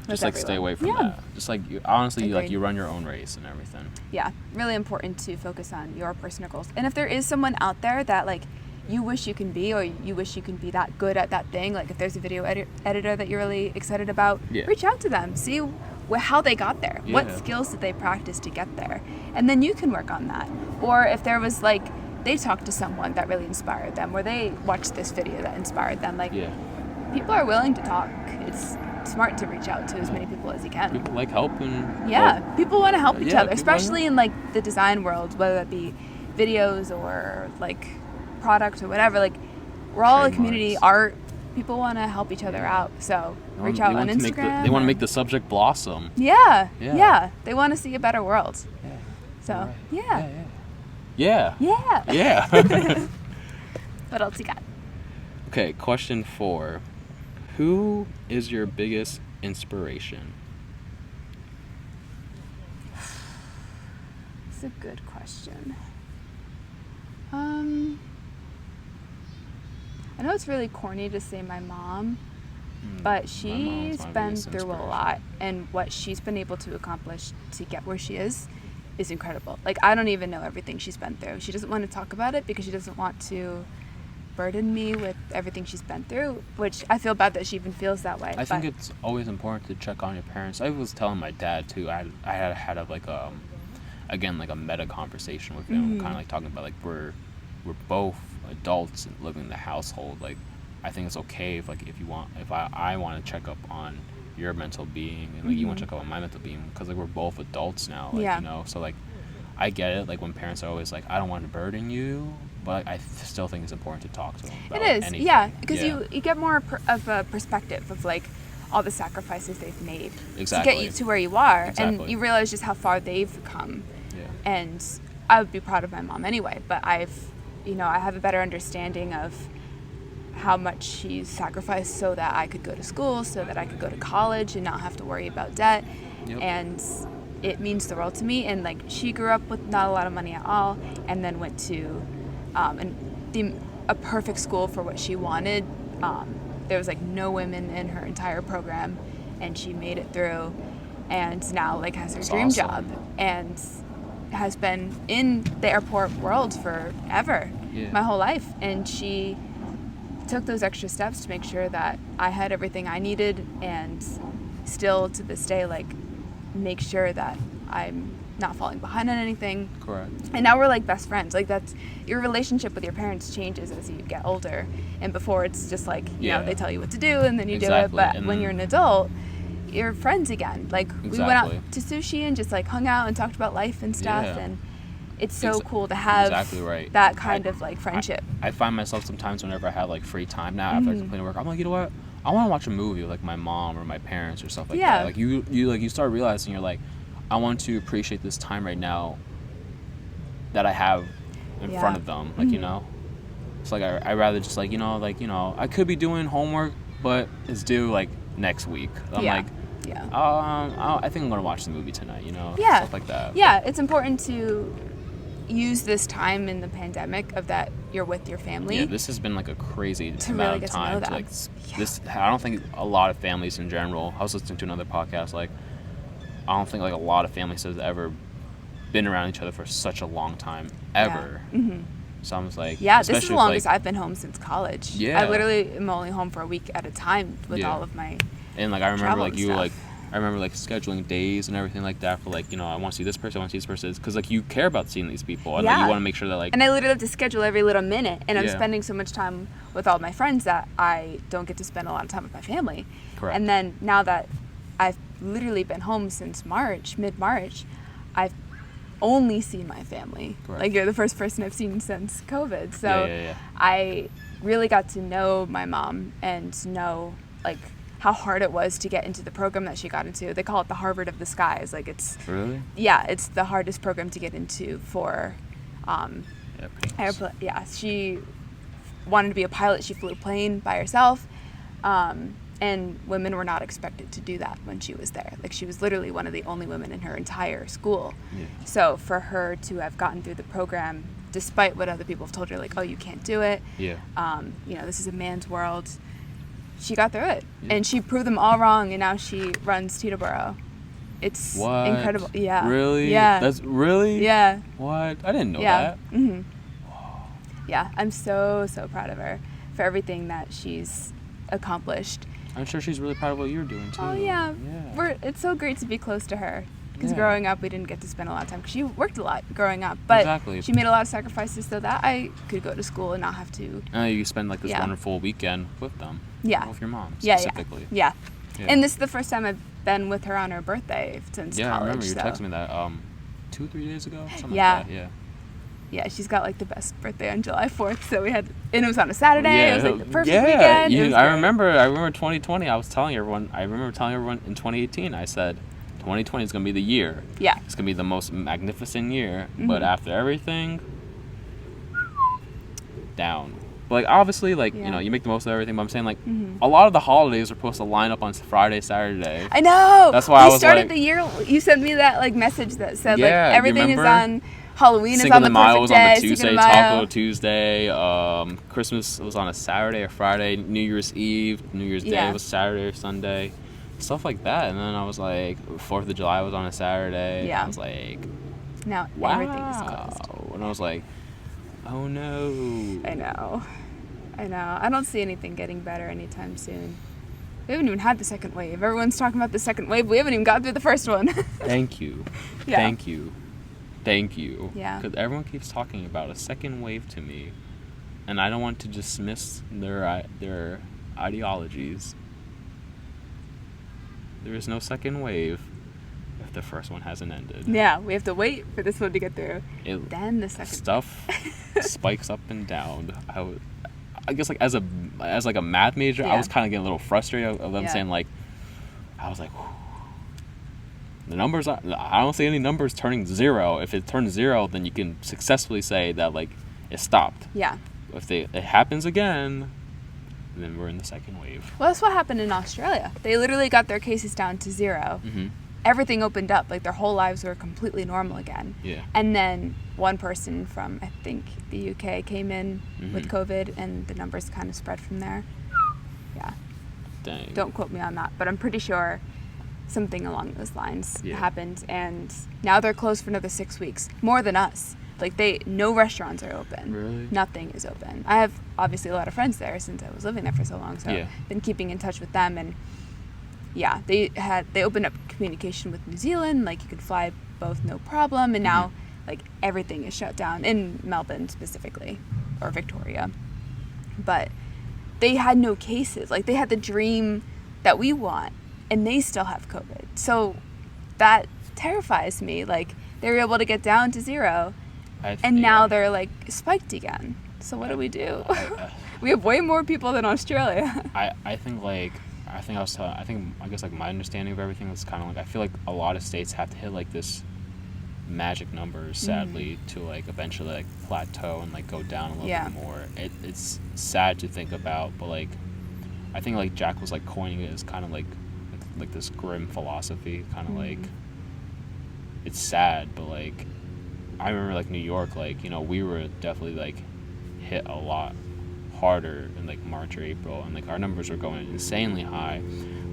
Just That's like stay away from everywhere. that. Just like you, honestly, Agreed. like you run your own race and everything. Yeah, really important to focus on your personal goals. And if there is someone out there that like you wish you can be, or you wish you can be that good at that thing, like if there's a video editor that you're really excited about, reach out to them, see how they got there, what skills did they practice to get there, and then you can work on that. Or if there was like they talked to someone that really inspired them, or they watched this video that inspired them, like people are willing to talk. It's smart to reach out to as many people as you can. People like helping. Yeah, people want to help each other, people especially in like the design world, whether that be videos or like product or whatever. Like we're all a community. Art, people want to help each other out. So reach out on Instagram. They want to make the subject blossom. Yeah. They want to see a better world. Yeah. So Right. yeah. Yeah. What else you got? Okay, question 4. Who is your biggest inspiration? It's a good question. I know it's really corny to say my mom, but she's been through a lot, and what she's been able to accomplish to get where she is incredible. Like, I don't even know everything she's been through. She doesn't want to talk about it because she doesn't want to burden me with everything she's been through, which I feel bad that she even feels that way. I think it's always important to check on your parents. I was telling my dad too. I had like a meta conversation with him, kind of like talking about like we're both adults and living in the household. Like I think it's okay if I want to check up on your mental being, and like you want to check up on my mental being, because like we're both adults now. Like, you know, so like I get it. Like when parents are always like, I don't want to burden you, but I still think it's important to talk to them about anything. Yeah, because you get more of a perspective of like all the sacrifices they've made to get you to where you are, and you realize just how far they've come. And I would be proud of my mom anyway, but I have a better understanding of how much she's sacrificed so that I could go to school, so that I could go to college and not have to worry about debt. And it means the world to me. And like, she grew up with not a lot of money at all, and then went to a perfect school for what she wanted. There was like no women in her entire program, and she made it through, and now like has her dream job, and has been in the airport world forever, my whole life. And she took those extra steps to make sure that I had everything I needed, and still to this day like make sure that I'm not falling behind on anything. Correct. And now we're like best friends. Like that's your relationship with your parents changes as you get older. And before it's just like, you know, they tell you what to do and then you do it. But and when you're an adult, you're friends again. Like we went out to sushi and just like hung out and talked about life and stuff. And it's so cool to have that kind of like friendship. I find myself sometimes whenever I have like free time now after I complain to work, I'm like, you know what? I want to watch a movie with like my mom or my parents or stuff like that. Like you start realizing you're like, I want to appreciate this time right now that I have in front of them. Like, you know, it's like I rather just like, I could be doing homework, but it's due like next week. I'm like, I think I'm going to watch the movie tonight, stuff like that. Yeah, it's important to use this time in the pandemic of that you're with your family. Yeah, this has been like a crazy amount of time to like this. I don't think a lot of families in general. I was listening to another podcast. Like, I don't think like a lot of families have ever been around each other for such a long time ever. So I'm just like, this is the longest I've been home since college. Yeah, I literally am only home for a week at a time with all of my. And like I remember like you like. I remember like scheduling days and everything like that for like, I want to see this person, I want to see this person, because like you care about seeing these people and like, you want to make sure that like. And I literally have to schedule every little minute, and I'm spending so much time with all my friends that I don't get to spend a lot of time with my family. Correct. And then now that I've literally been home since mid-March, I've only seen my family. Correct. Like you're the first person I've seen since COVID. So I really got to know my mom and know like how hard it was to get into the program that she got into. They call it the Harvard of the skies. Like it's really, it's the hardest program to get into for she wanted to be a pilot. She flew a plane by herself, and women were not expected to do that when she was there. Like she was literally one of the only women in her entire school. So for her to have gotten through the program despite what other people have told her, like, oh, you can't do it, this is a man's world, she got through it. And she proved them all wrong, and now she runs Teterboro. It's incredible. Yeah. Really? Yeah. That's really? Yeah. What? I didn't know that. Yeah, I'm so proud of her for everything that she's accomplished. I'm sure she's really proud of what you're doing too. Oh yeah. It's so great to be close to her. Because growing up, we didn't get to spend a lot of time. Because she worked a lot growing up. But she made a lot of sacrifices so that I could go to school and not have to. You spend like this wonderful weekend with them. Yeah. With your mom specifically. Yeah. And this is the first time I've been with her on her birthday since college. Yeah, I remember you texted me that 2-3 days ago. Something like that. Yeah. Yeah, she's got like the best birthday on July 4th. So and it was on a Saturday. It was like the perfect weekend. I remember 2020. I remember telling everyone in 2018. I said, 2020 is gonna be the year. Yeah. It's gonna be the most magnificent year. But after everything, down. But like obviously, like you make the most of everything. But I'm saying like a lot of the holidays are supposed to line up on Friday, Saturday. I know. That's why I was started the year. You sent me that like message that said like everything is on. Halloween Cinco is on the de Mayo perfect was day. on the Tuesday, Taco Tuesday, Christmas was on a Saturday or Friday, New Year's Eve, New Year's Day was Saturday or Sunday, stuff like that. And then I was like, 4th of July was on a Saturday. Yeah. I was like, now everything is closed. And I was like, oh no. I know. I don't see anything getting better anytime soon. We haven't even had the second wave. Everyone's talking about the second wave. We haven't even got through the first one. Thank you. Yeah. Thank you. Yeah. Because everyone keeps talking about a second wave to me, and I don't want to dismiss their ideologies. There is no second wave if the first one hasn't ended. Yeah, we have to wait for this one to get through. Then the second stuff spikes up and down. I guess like as a math major, I was kind of getting a little frustrated of them saying like, I was like. The numbers I don't see any numbers turning 0. If it turns 0, then you can successfully say that like it stopped. Yeah. If it happens again, then we're in the second wave. Well, that's what happened in Australia. They literally got their cases down to 0. Everything opened up, like their whole lives were completely normal again. Yeah. And then one person from I think the UK came in with COVID, and the numbers kind of spread from there. Yeah. Dang. Don't quote me on that, but I'm pretty sure something along those lines happened, and now they're closed for another 6 weeks, more than us. Like no restaurants are open. Really? Nothing is open. I have obviously a lot of friends there since I was living there for so long, so I've been keeping in touch with them, and they opened up communication with New Zealand, like you could fly both no problem, and now like everything is shut down in Melbourne specifically, or Victoria. But they had no cases. Like, they had the dream that we want, and they still have COVID. So that terrifies me. Like, they were able to get down to 0, and now they're like spiked again. So what do we do? We have way more people than Australia. I guess like my understanding of everything is kind of like, I feel like a lot of states have to hit like this magic number, sadly, to like eventually like plateau and like go down a little bit more. It's sad to think about, but like I think like Jack was like coining it as kind of like this grim philosophy, kind of like, it's sad, but like I remember like New York, like, you know, we were definitely like hit a lot harder in like March or April, and like our numbers were going insanely high.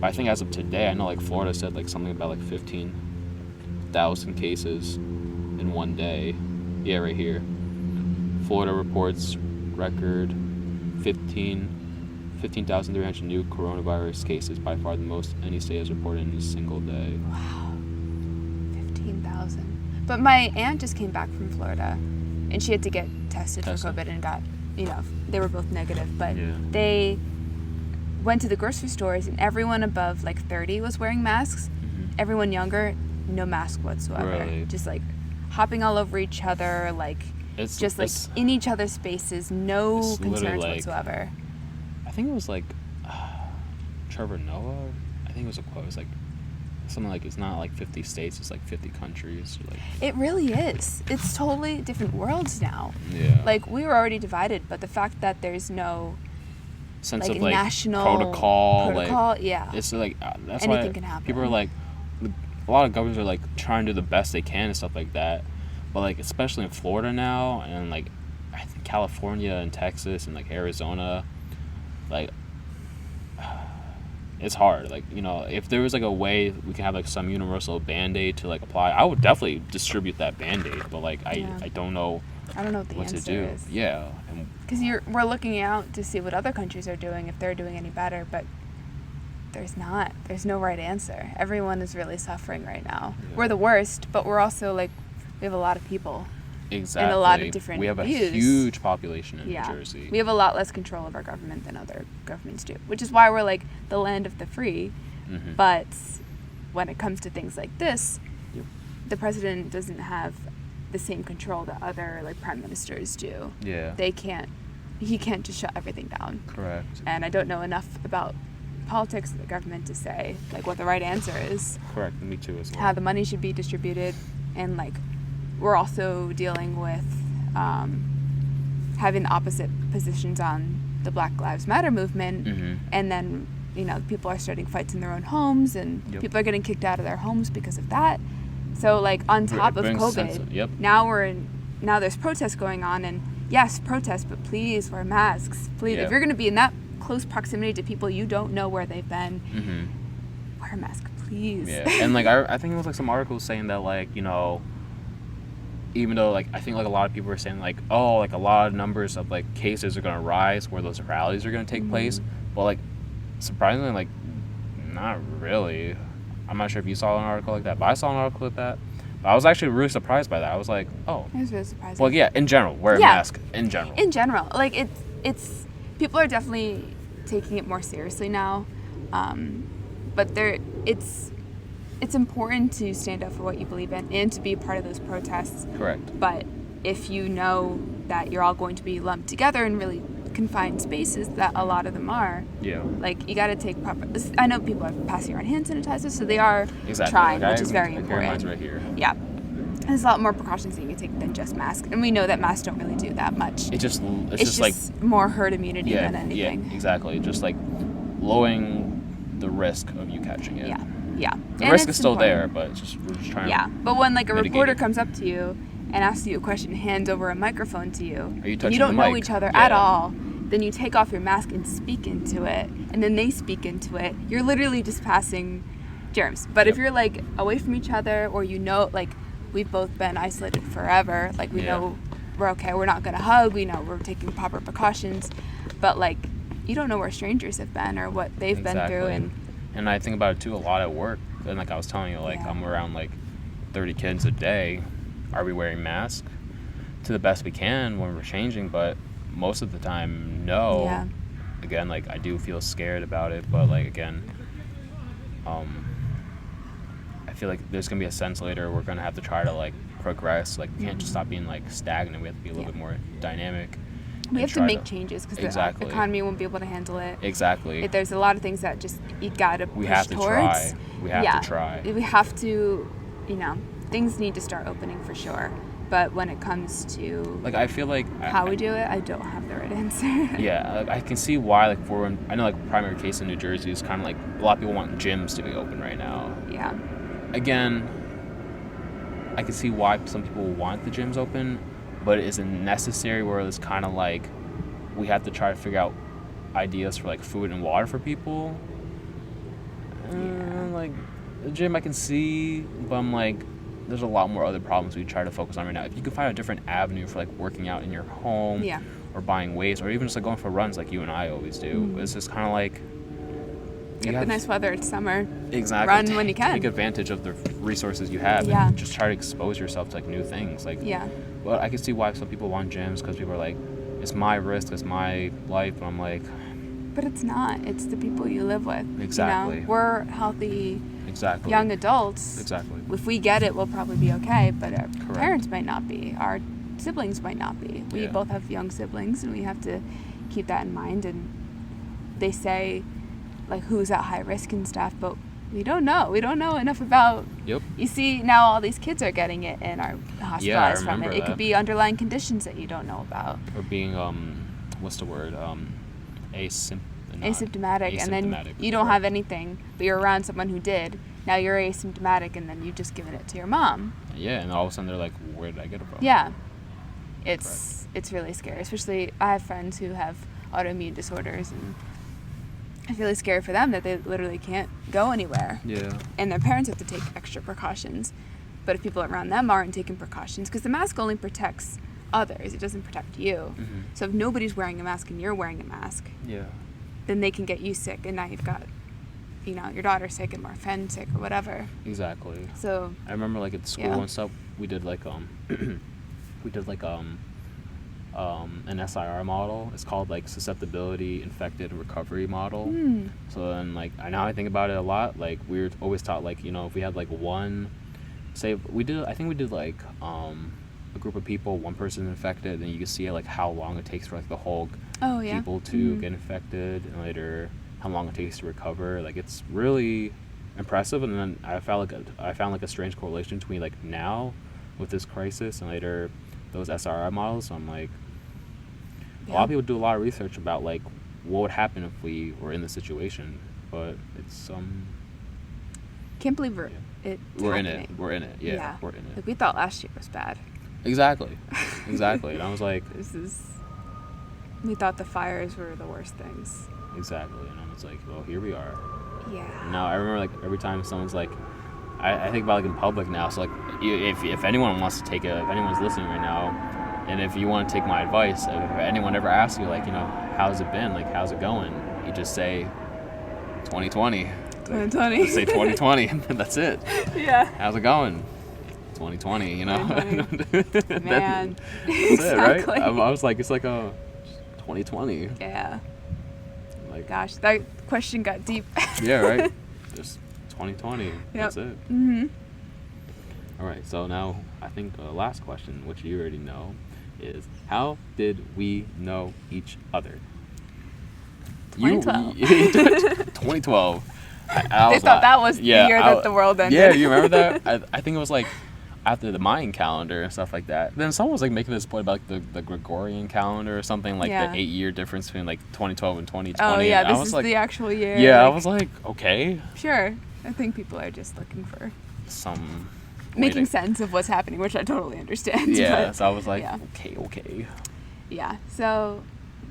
But I think as of today, I know like Florida said like something about like 15,000 cases in one day. Yeah, right here. Florida reports record 15,300 new coronavirus cases, by far the most any state has reported in a single day. Wow, 15,000. But my aunt just came back from Florida, and she had to get tested for COVID and got, you know, they were both negative, but they went to the grocery stores, and everyone above like 30 was wearing masks. Everyone younger, no mask whatsoever. Really? Just like hopping all over each other, like it's in each other's spaces, no concerns whatsoever. I think it was like Trevor Noah. I think it was a quote. It was like something like, it's not like 50 states, it's like 50 countries. Or like, it really is. It's totally different worlds now. Yeah. Like, we were already divided, but the fact that there's no sense like of like national protocol, like, yeah, it's like that's anything why can happen. People are like, a lot of governments are like trying to do the best they can and stuff like that, but like especially in Florida now, and like I think California and Texas and like Arizona, like it's hard. Like, you know, if there was like a way we can have like some universal band-aid to like apply, I would definitely distribute that band-aid, but like I don't know what the answer answer to do. is. Yeah. Because we're looking out to see what other countries are doing, if they're doing any better, but there's no right answer. Everyone is really suffering right now. Yeah. We're the worst, but we're also like, we have a lot of people. Exactly. And a lot of different We have views. a huge population in New Jersey. We have a lot less control of our government than other governments do, which is why we're like the land of the free. But when it comes to things like this, the president doesn't have the same control that other like prime ministers do. Yeah. He can't just shut everything down. Correct. And I don't know enough about politics of the government to say like what the right answer is. Correct. Me too as well. How the money should be distributed, and like we're also dealing with having opposite positions on the Black Lives Matter movement, and then, you know, people are starting fights in their own homes, and people are getting kicked out of their homes because of that. So like on top of COVID, now there's protests going on, and yes, protest, but please wear masks. Please, if you're going to be in that close proximity to people you don't know where they've been, wear a mask, please. Yeah, and like I think it was like some articles saying that, like, you know, even though like I think like a lot of people were saying like, oh, like a lot of numbers of like cases are gonna rise where those rallies are gonna take place, but like surprisingly, like not really. I'm not sure if you saw an article like that, but I saw an article like that. But I was actually really surprised by that. I was like, oh. I was really surprised. Well, yeah, in general, wear a mask in general. In general, like it's people are definitely taking it more seriously now, but it's important to stand up for what you believe in and to be a part of those protests. Correct. But if you know that you're all going to be lumped together in really confined spaces, that a lot of them are, like, you got to take proper. I know people are passing around hand sanitizer, so they are trying, which is very important. Mine's right here. Yeah. There's a lot more precautions that you can take than just masks, and we know that masks don't really do that much. It's just like more herd immunity than anything. Yeah, exactly. Just like lowering the risk of you catching it. Yeah. The risk is still there, but we're just trying to. Yeah, but when like a reporter comes up to you and asks you a question, hands over a microphone to you, and you don't know each other at all, then you take off your mask and speak into it, and then they speak into it. You're literally just passing germs. But if you're like away from each other, or you know, like, we've both been isolated forever, like we know we're okay, we're not gonna hug, we know we're taking proper precautions, but like you don't know where strangers have been or what they've been through. And I think about it too a lot at work, and like I was telling you, like I'm around like 30 kids a day. Are we wearing masks? To the best we can when we're changing, but most of the time, no. Yeah. Again, like, I do feel scared about it, but, like, again, I feel like there's gonna be a sense later we're gonna have to try to, like, progress. Like, we can't just stop being, like, stagnant. We have to be a little bit more dynamic. We have to make changes because Exactly. the economy won't be able to handle it. Exactly. There's a lot of things that just you gotta push We have to towards. try. We have to try. We have to, things need to start opening for sure. But when it comes to Like, I feel like how we do it, I don't have the right answer. Yeah, like, I can see why. Like, I know, like, primary case in New Jersey is kind of like a lot of people want gyms to be open right now. Yeah. Again, I can see why some people want the gyms open, but it isn't necessary. Where it's kind of like we have to try to figure out ideas for, like, food and water for people. Like, the gym I can see, but I'm like, there's a lot more other problems we try to focus on right now. If you could find a different avenue for, like, working out in your home, or buying weights, or even just, like, going for runs like you and I always do, it's just kind of like Get the nice weather. It's summer. Exactly. Run when you can. Take advantage of the resources you have, and just try to expose yourself to, like, new things. Like, but I can see why some people want gyms, because people are like, it's my risk, it's my life, and I'm like, but it's not. It's the people you live with. Exactly. We're healthy. Exactly. Young adults. Exactly. If we get it, we'll probably be okay, but our parents might not be. Our siblings might not be. We both have young siblings, and we have to keep that in mind. And they say, like, who's at high risk and stuff, but we don't know. We don't know enough about. Yep. You see, now all these kids are getting it and are hospitalized from it. It could be underlying conditions that you don't know about. Or being what's the word? Asymptomatic, and then you don't have anything, but you're around someone who did. Now you're asymptomatic, and then you've just given it to your mom. Yeah, and all of a sudden they're like, where did I get it from? Yeah. It's really scary. Especially, I have friends who have autoimmune disorders, and it's really scary for them that they literally can't go anywhere. Yeah. And their parents have to take extra precautions. But if people around them aren't taking precautions, because the mask only protects others, it doesn't protect you. Mm-hmm. So if nobody's wearing a mask and you're wearing a mask, then they can get you sick, and now you've got, your daughter sick and more friend sick or whatever. Exactly. So I remember, like, at school and stuff, we did like an SIR model. It's called, like, susceptibility, infected, recovery model. So then, like, now I think about it a lot. Like, we were always taught, like, if we had, like, I think we did like a group of people, one person infected, and you can see, like, how long it takes for, like, the whole people to get infected, and later how long it takes to recover. Like, it's really impressive. And then I found like a strange correlation between, like, now with this crisis and later those SRI models. So I'm like, a lot of people do a lot of research about, like, what would happen if we were in this situation, but it's can't believe we're in it. We're in it. Yeah, we're in it. Like, we thought last year was bad. Exactly. And I was like, we thought the fires were the worst things. Exactly. And I was like, well, here we are. Yeah. Now I remember, like, every time someone's like, I think about, like, in public now. So, like, if anyone wants to take if anyone's listening right now, and if you want to take my advice, if anyone ever asks you, like, how's it been? Like, how's it going? You just say 2020. 2020. Just say 2020. That's it. Yeah. How's it going? 2020, 2020. Man. That's it, right? I was like, it's like a 2020. Yeah. Like, gosh, that question got deep. Yeah, right? Just 2020. Yep. That's it. Mm-hmm. All right, so now I think the last question, which you already know, is how did we know each other? 2012. 2012. They thought that was the year that the world ended. Yeah, you remember that? I think it was, like, after the Mayan calendar and stuff like that. Then someone was, like, making this point about, like, the Gregorian calendar or something, like, the 8-year difference between, like, 2012 and 2020. Oh, yeah, and this is, like, the actual year. Yeah, like, I was like, okay. Sure. I think people are just looking for some making sense of what's happening, which I totally understand. Yeah, but, so I was like, okay. Yeah, so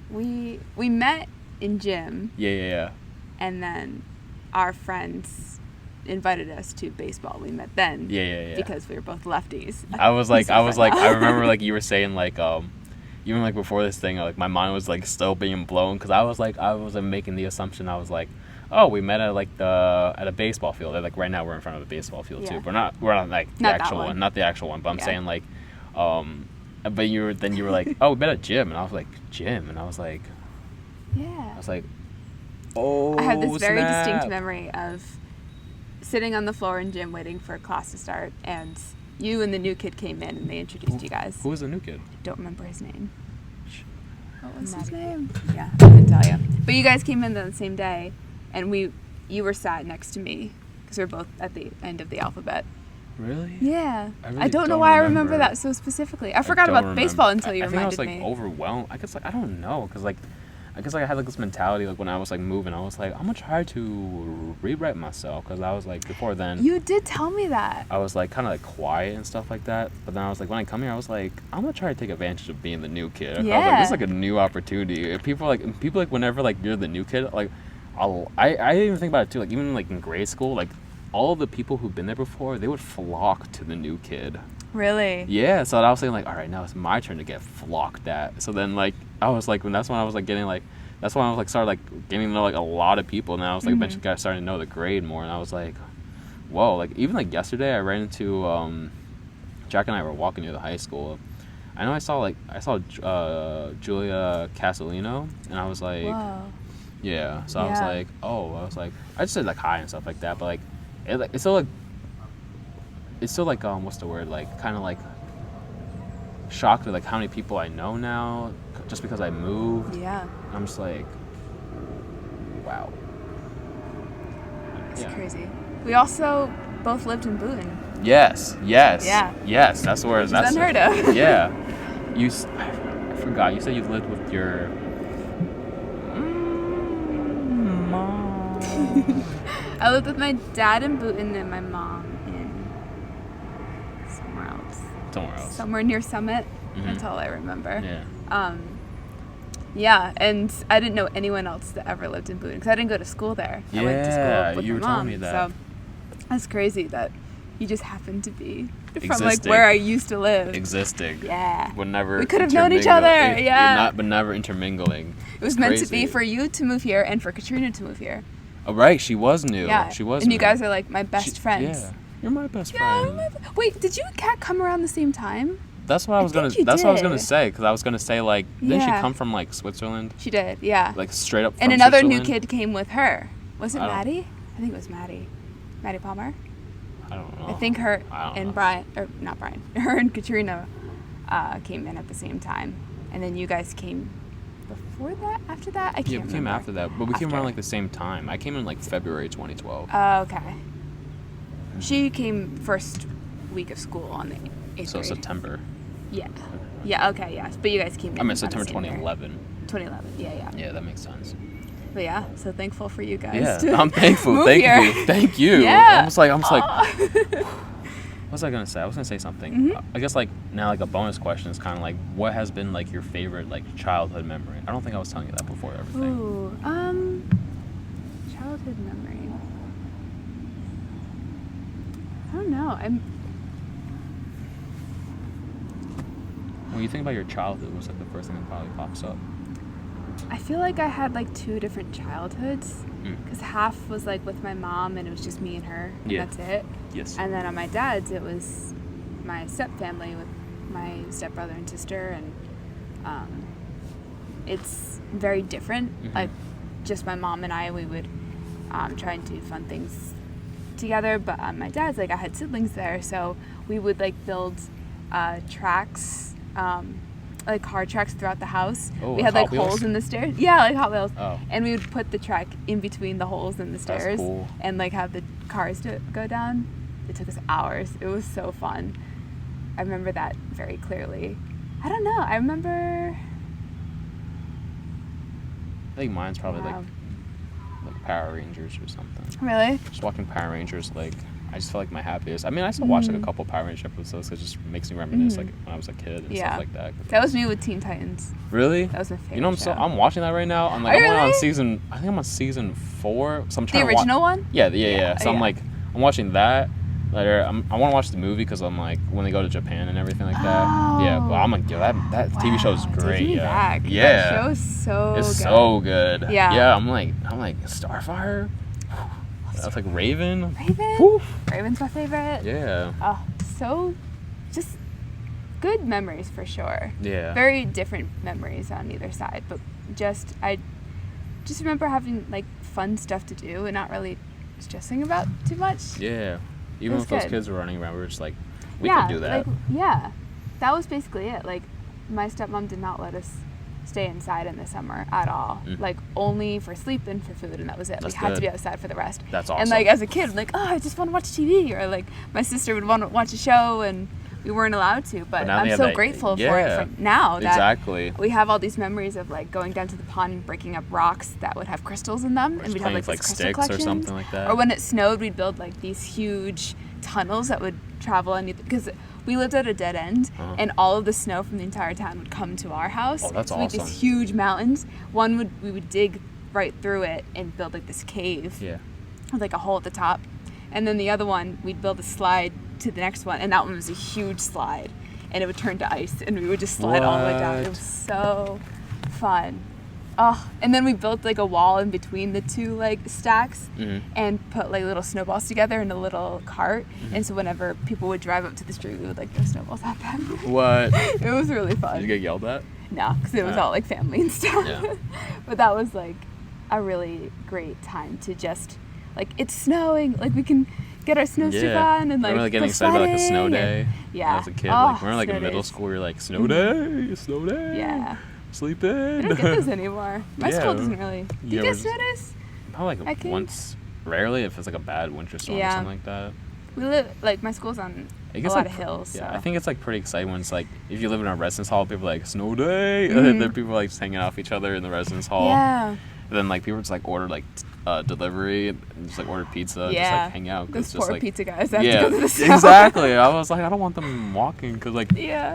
we met in gym. Yeah. And then our friends invited us to baseball. We met then. Yeah. Because we were both lefties. I remember, like, you were saying, like, even, like, before this thing, like, my mind was, like, still being blown, because I was making the assumption, I was like, oh, we met at like at a baseball field. Like right now we're in front of a baseball field too. We're not like the Not actual that one, not the actual one. But I'm saying like, but you were like, oh, we met at gym, and I was like, gym, and I was like, yeah. I was like, oh. I have this very snap. distinct memory of sitting on the floor in gym waiting for class to start, and you and the new kid came in and they introduced you guys. Who was the new kid? I don't remember his name. What was his name? Yeah, I couldn't tell you. But you guys came in the same day, and you were sat next to me because we're both at the end of the alphabet. Really? Yeah. I really I don't know don't why remember. I remember that so specifically. I forgot about baseball until you I reminded think I was like overwhelmed. I guess like I don't know, because like I guess like I had like this mentality like when I was like moving, I was like, I'm gonna try to rewrite myself, because I was like before then. You did tell me that. I was like kind of like quiet and stuff like that, but then I was like, when I come here, I was like, I'm gonna try to take advantage of being the new kid. Yeah. I was like, this is like a new opportunity. If people like whenever like you're the new kid, like I didn't even think about it too. Like even like in grade school, like all the people who've been there before, they would flock to the new kid. Really? Yeah, so I was saying like, all right, now it's my turn to get flocked at. So then like I was like, that's when I was like getting like, that's when I was like started like getting to know like a lot of people, and I was like eventually starting to know the grade more, and I was like, whoa, like even like yesterday I ran into Jack and I were walking near the high school. I know I saw Julia Castellino, and I was like, whoa. yeah. So I was like, oh, I was like, I just said like hi and stuff like that, but like it's still like what's the word, like kind of like shocked at like how many people I know now just because I moved. Yeah. I'm just like, wow. It's crazy. We also both lived in Boone. Yes. Yeah. Yes. That's where. Which That's is unheard of. Yeah. I forgot. You said you lived with your mom. I lived with my dad in Boonton and my mom in somewhere else. Somewhere near Summit. That's all I remember. Yeah. Yeah, and I didn't know anyone else that ever lived in Boonton because I didn't go to school there. I went to school with you my were mom. telling me that. So that's crazy that you just happened to be from like Existing. where I used to live. Existing. Yeah. But never. We could have known each other. Yeah. But never intermingling. It was meant to be for you to move here and for Katrina to move here. Oh, right. She was new. Yeah. She was And new. you guys are like my best friends. Yeah. You're my best friend. Wait, did you and Kat come around the same time? That's what I was gonna. That's what I was gonna say, because I was gonna say like, didn't she come from like Switzerland? She did, yeah. Like straight up. From and another new Switzerland? kid came with her. Was it Maddie? I think it was Maddie. Maddie Palmer. I don't know. I think her I don't and know. Brian, or not Brian, her and Katrina came in at the same time, and then you guys came before that. After that, I can't remember. Yeah, we came after that, but we came around like the same time. I came in like February 2012. Oh, okay. She came first week of school on the 8th So grade. September. Yeah. Yeah, okay, yes. But you guys came in. I mean around September the same year. 2011. 2011, yeah. Yeah, that makes sense. But yeah, so thankful for you guys. Yeah, to I'm thankful. move Thank here. you. Thank you. Yeah. I'm just like. What was I gonna say? I was gonna say something. I guess like now like a bonus question is kind of like, what has been like your favorite like childhood memory? I don't think I was telling you that before everything. Ooh, childhood memory. I don't know. When you think about your childhood, what's like the first thing that probably pops up? I feel like I had like 2 different childhoods, because half was like with my mom and it was just me and her, and that's it. Yes. And then on my dad's, it was my step family with my stepbrother and sister, and it's very different. Like just my mom and I, we would try and do fun things together. But on my dad's, like I had siblings there, so we would like build tracks. Like car tracks throughout the house. Oh, we had like Hot Wheels? holes in the stairs. Yeah, like Hot Wheels. Oh. And we would put the track in between the holes in the stairs. That's cool. And like have the cars to go down. It took us hours. It was so fun. I remember that very clearly. I don't know. I remember. I think mine's probably Wow. like Power Rangers or something. Really? Just watching Power Rangers, like I just feel like my happiest. I mean, I still watch like a couple Power Ranger episodes. It just makes me reminisce like when I was a kid and stuff like that. That was me with Teen Titans. Really? That was my favorite. You know, show. I'm watching that right now. I'm like, Are you I'm on really? season. I think I'm on season 4. So I'm The trying to original one? Yeah. So Yeah. I'm watching that, later. I want to watch the movie because I'm like when they go to Japan and everything like that. Oh. Yeah, but I'm like, yo, that TV show is great. Taking me Yeah, back. yeah, That show is so it's good. so good. Yeah. Yeah, I'm like Starfire. That's like Raven. Raven? Raven's my favorite. Yeah. Oh, so just good memories for sure. Yeah. Very different memories on either side, but I just remember having like fun stuff to do and not really stressing about too much. Yeah. Even if those kids were running around, we were just like, we could do that. That was basically it. Like, my stepmom did not let us stay inside in the summer at all. Like, only for sleep and for food, and that was it. We had to be outside for the rest. That's awesome. And like, as a kid, I'm like, oh, I just want to watch TV, or like my sister would want to watch a show and we weren't allowed to, but I'm so grateful for it now that we have all these memories of like going down to the pond and breaking up rocks that would have crystals in them, and we'd have like crystal sticks collections. Or something like that. Or when it snowed, we'd build like these huge tunnels that would travel underneath, because we lived at a dead end, and all of the snow from the entire town would come to our house. Oh, that's so we had these huge mountains. We would dig right through it and build like this cave with like a hole at the top, and then the other one we'd build a slide to the next one, and that one was a huge slide, and it would turn to ice, and we would just slide all the way down. It was so fun. Oh, and then we built like a wall in between the two like stacks, and put like little snowballs together in a little cart, and so whenever people would drive up to the street, we would like throw snowballs at them. What? It was really fun. Did you get yelled at? No, because it was all like family and stuff. Yeah. But that was like a really great time to just like, it's snowing, like we can get our snowsuit on and like remember getting excited about like a snow day. Yeah. As a kid, like we're in like in middle school, we were like snow day. Yeah. Sleep in. We don't get those anymore. My school doesn't really. Do you get snow days? Probably like once, rarely if it's like a bad winter storm or something like that. We live, like my school's on a lot of hills. Yeah, so. I think it's like pretty exciting when it's like, if you live in a residence hall, people are like, snow day. And then people are like just hanging out with each other in the residence hall. Yeah. And then like people just like order like delivery and just like order pizza, just like hang out. Those poor like, pizza guys have to go to the snow. Exactly. I was like, I don't want them walking because like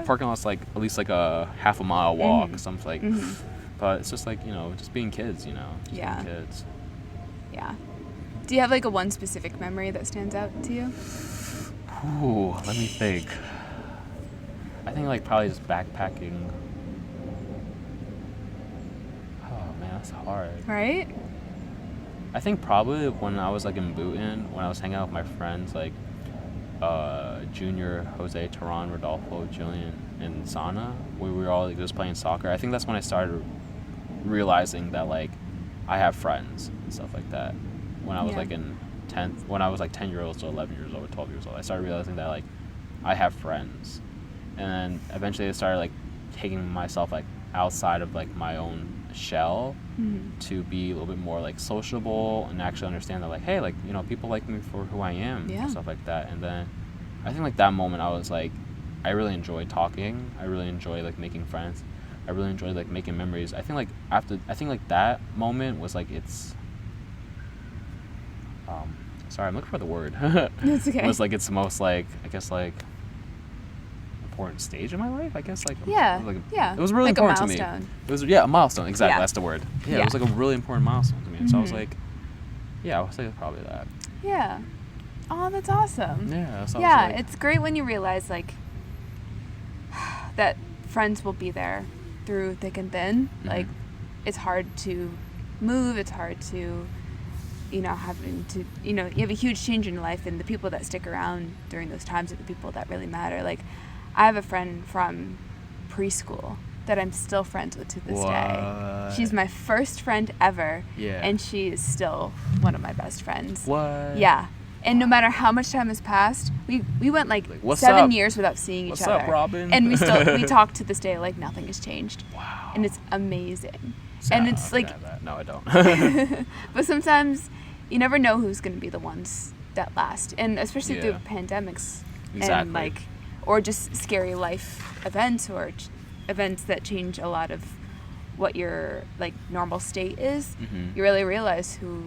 parking lot's like at least like a half a mile walk. So I'm like, but it's just like, you know, just being kids, you know, just being kids. Yeah. Do you have like a one specific memory that stands out to you? Ooh, let me think. I think like probably just backpacking. Oh man, that's hard. Right? I think probably when I was like in Bhutan, when I was hanging out with my friends like Junior, Jose, Tehran, Rodolfo, Julian, and Sana, we were all like, just playing soccer. I think that's when I started realizing that like I have friends and stuff like that. When I was like in 10th, when I was like 10 years old to 11 years old or 12 years old, I started realizing that like I have friends. And then eventually I started like taking myself like outside of like my own shell to be a little bit more like sociable and actually understand that like, hey, like, you know, people like me for who I am and stuff like that. And then I think like that moment I was like, I really enjoyed talking. I really enjoy like making friends. I really enjoyed like making memories. I think like that moment was like sorry, I'm looking for the word. That's okay. It was like it's the most like, I guess like important stage in my life, I guess. Like it was really like important to me. It was a milestone. Exactly, that's the word. Yeah, it was like a really important milestone to me. And so I was like, I would say probably that. Yeah. Oh, that's awesome. Yeah. So like, it's great when you realize like that friends will be there through thick and thin. Like it's hard to move. It's hard to, you know, you have a huge change in your life, and the people that stick around during those times are the people that really matter. Like, I have a friend from preschool that I'm still friends with to this day. She's my first friend ever, and she is still one of my best friends. What? Yeah. And no matter how much time has passed, we went like 7 years without seeing each other. What's up, Robin? And we talk to this day like nothing has changed. Wow. And it's amazing. And it's like, no, I don't. but sometimes you never know who's going to be the ones that last, and especially through pandemics and like, or just scary life events or events that change a lot of what your like normal state is. You really realize who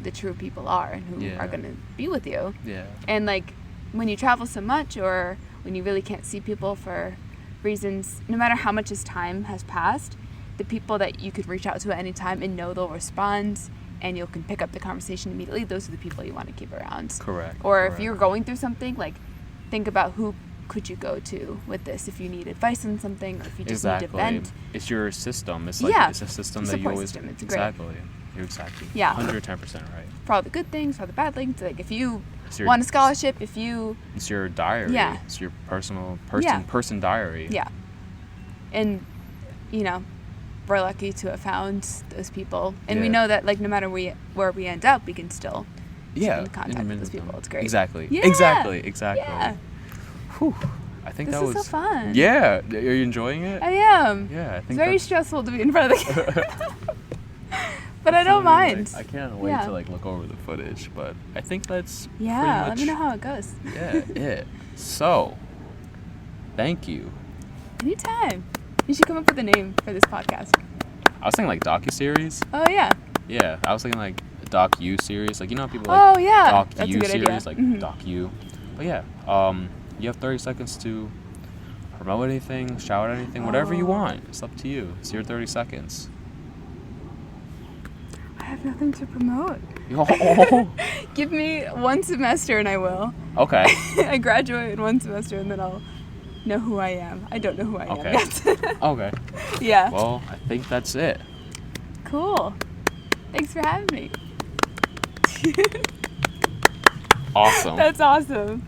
the true people are and who are going to be with you. Yeah. And like when you travel so much, or when you really can't see people for reasons, no matter how much time has passed, the people that you could reach out to at any time and know they'll respond and you can pick up the conversation immediately, those are the people you want to keep around. Correct. Or correct. if you're going through something, like, think about who could you go to with this if you need advice on something, or if you just need to vent. It's your system. It's like Yeah. it's a system It's a that you support always system. It's exactly. great. You're exactly. Yeah. 110% right. For all the good things, for all the bad things. Like, if you It's your, want a scholarship, if you... It's your diary. Yeah. It's your personal Yeah. person diary. Yeah. And, you know, we're lucky to have found those people. And we Yeah. know that, like, no matter where we end up, we can still Yeah. keep in contact with those people. It's great. Exactly. Yeah. Exactly. Yeah. Whew. I think This that is was so fun. Yeah. Are you enjoying it? I am. Yeah. I It's think very that's- stressful to be in front of the camera. But I don't Like, mind. I can't wait Yeah. to like look over the footage, but I think that's Yeah, pretty much let me know how it goes. it. So, thank you. Anytime. You should come up with a name for this podcast. I was thinking like DocYOUSeries. Oh, yeah. Yeah, I was thinking like DocYOUSeries. Like, you know, people like Oh, yeah. That's a good idea. DocYOUSeries, like Mhm. DocYou. But yeah, you have 30 seconds to promote anything, shout out anything, whatever you Oh. want. It's up to you. It's your 30 seconds. I have nothing to promote. Oh, Give me one semester and I will. okay. I graduate in one semester and then I'll know who I am. I don't know who I am Okay. yet. Okay. Yeah. Well, I think that's it. Cool. Thanks for having me. Awesome. That's awesome.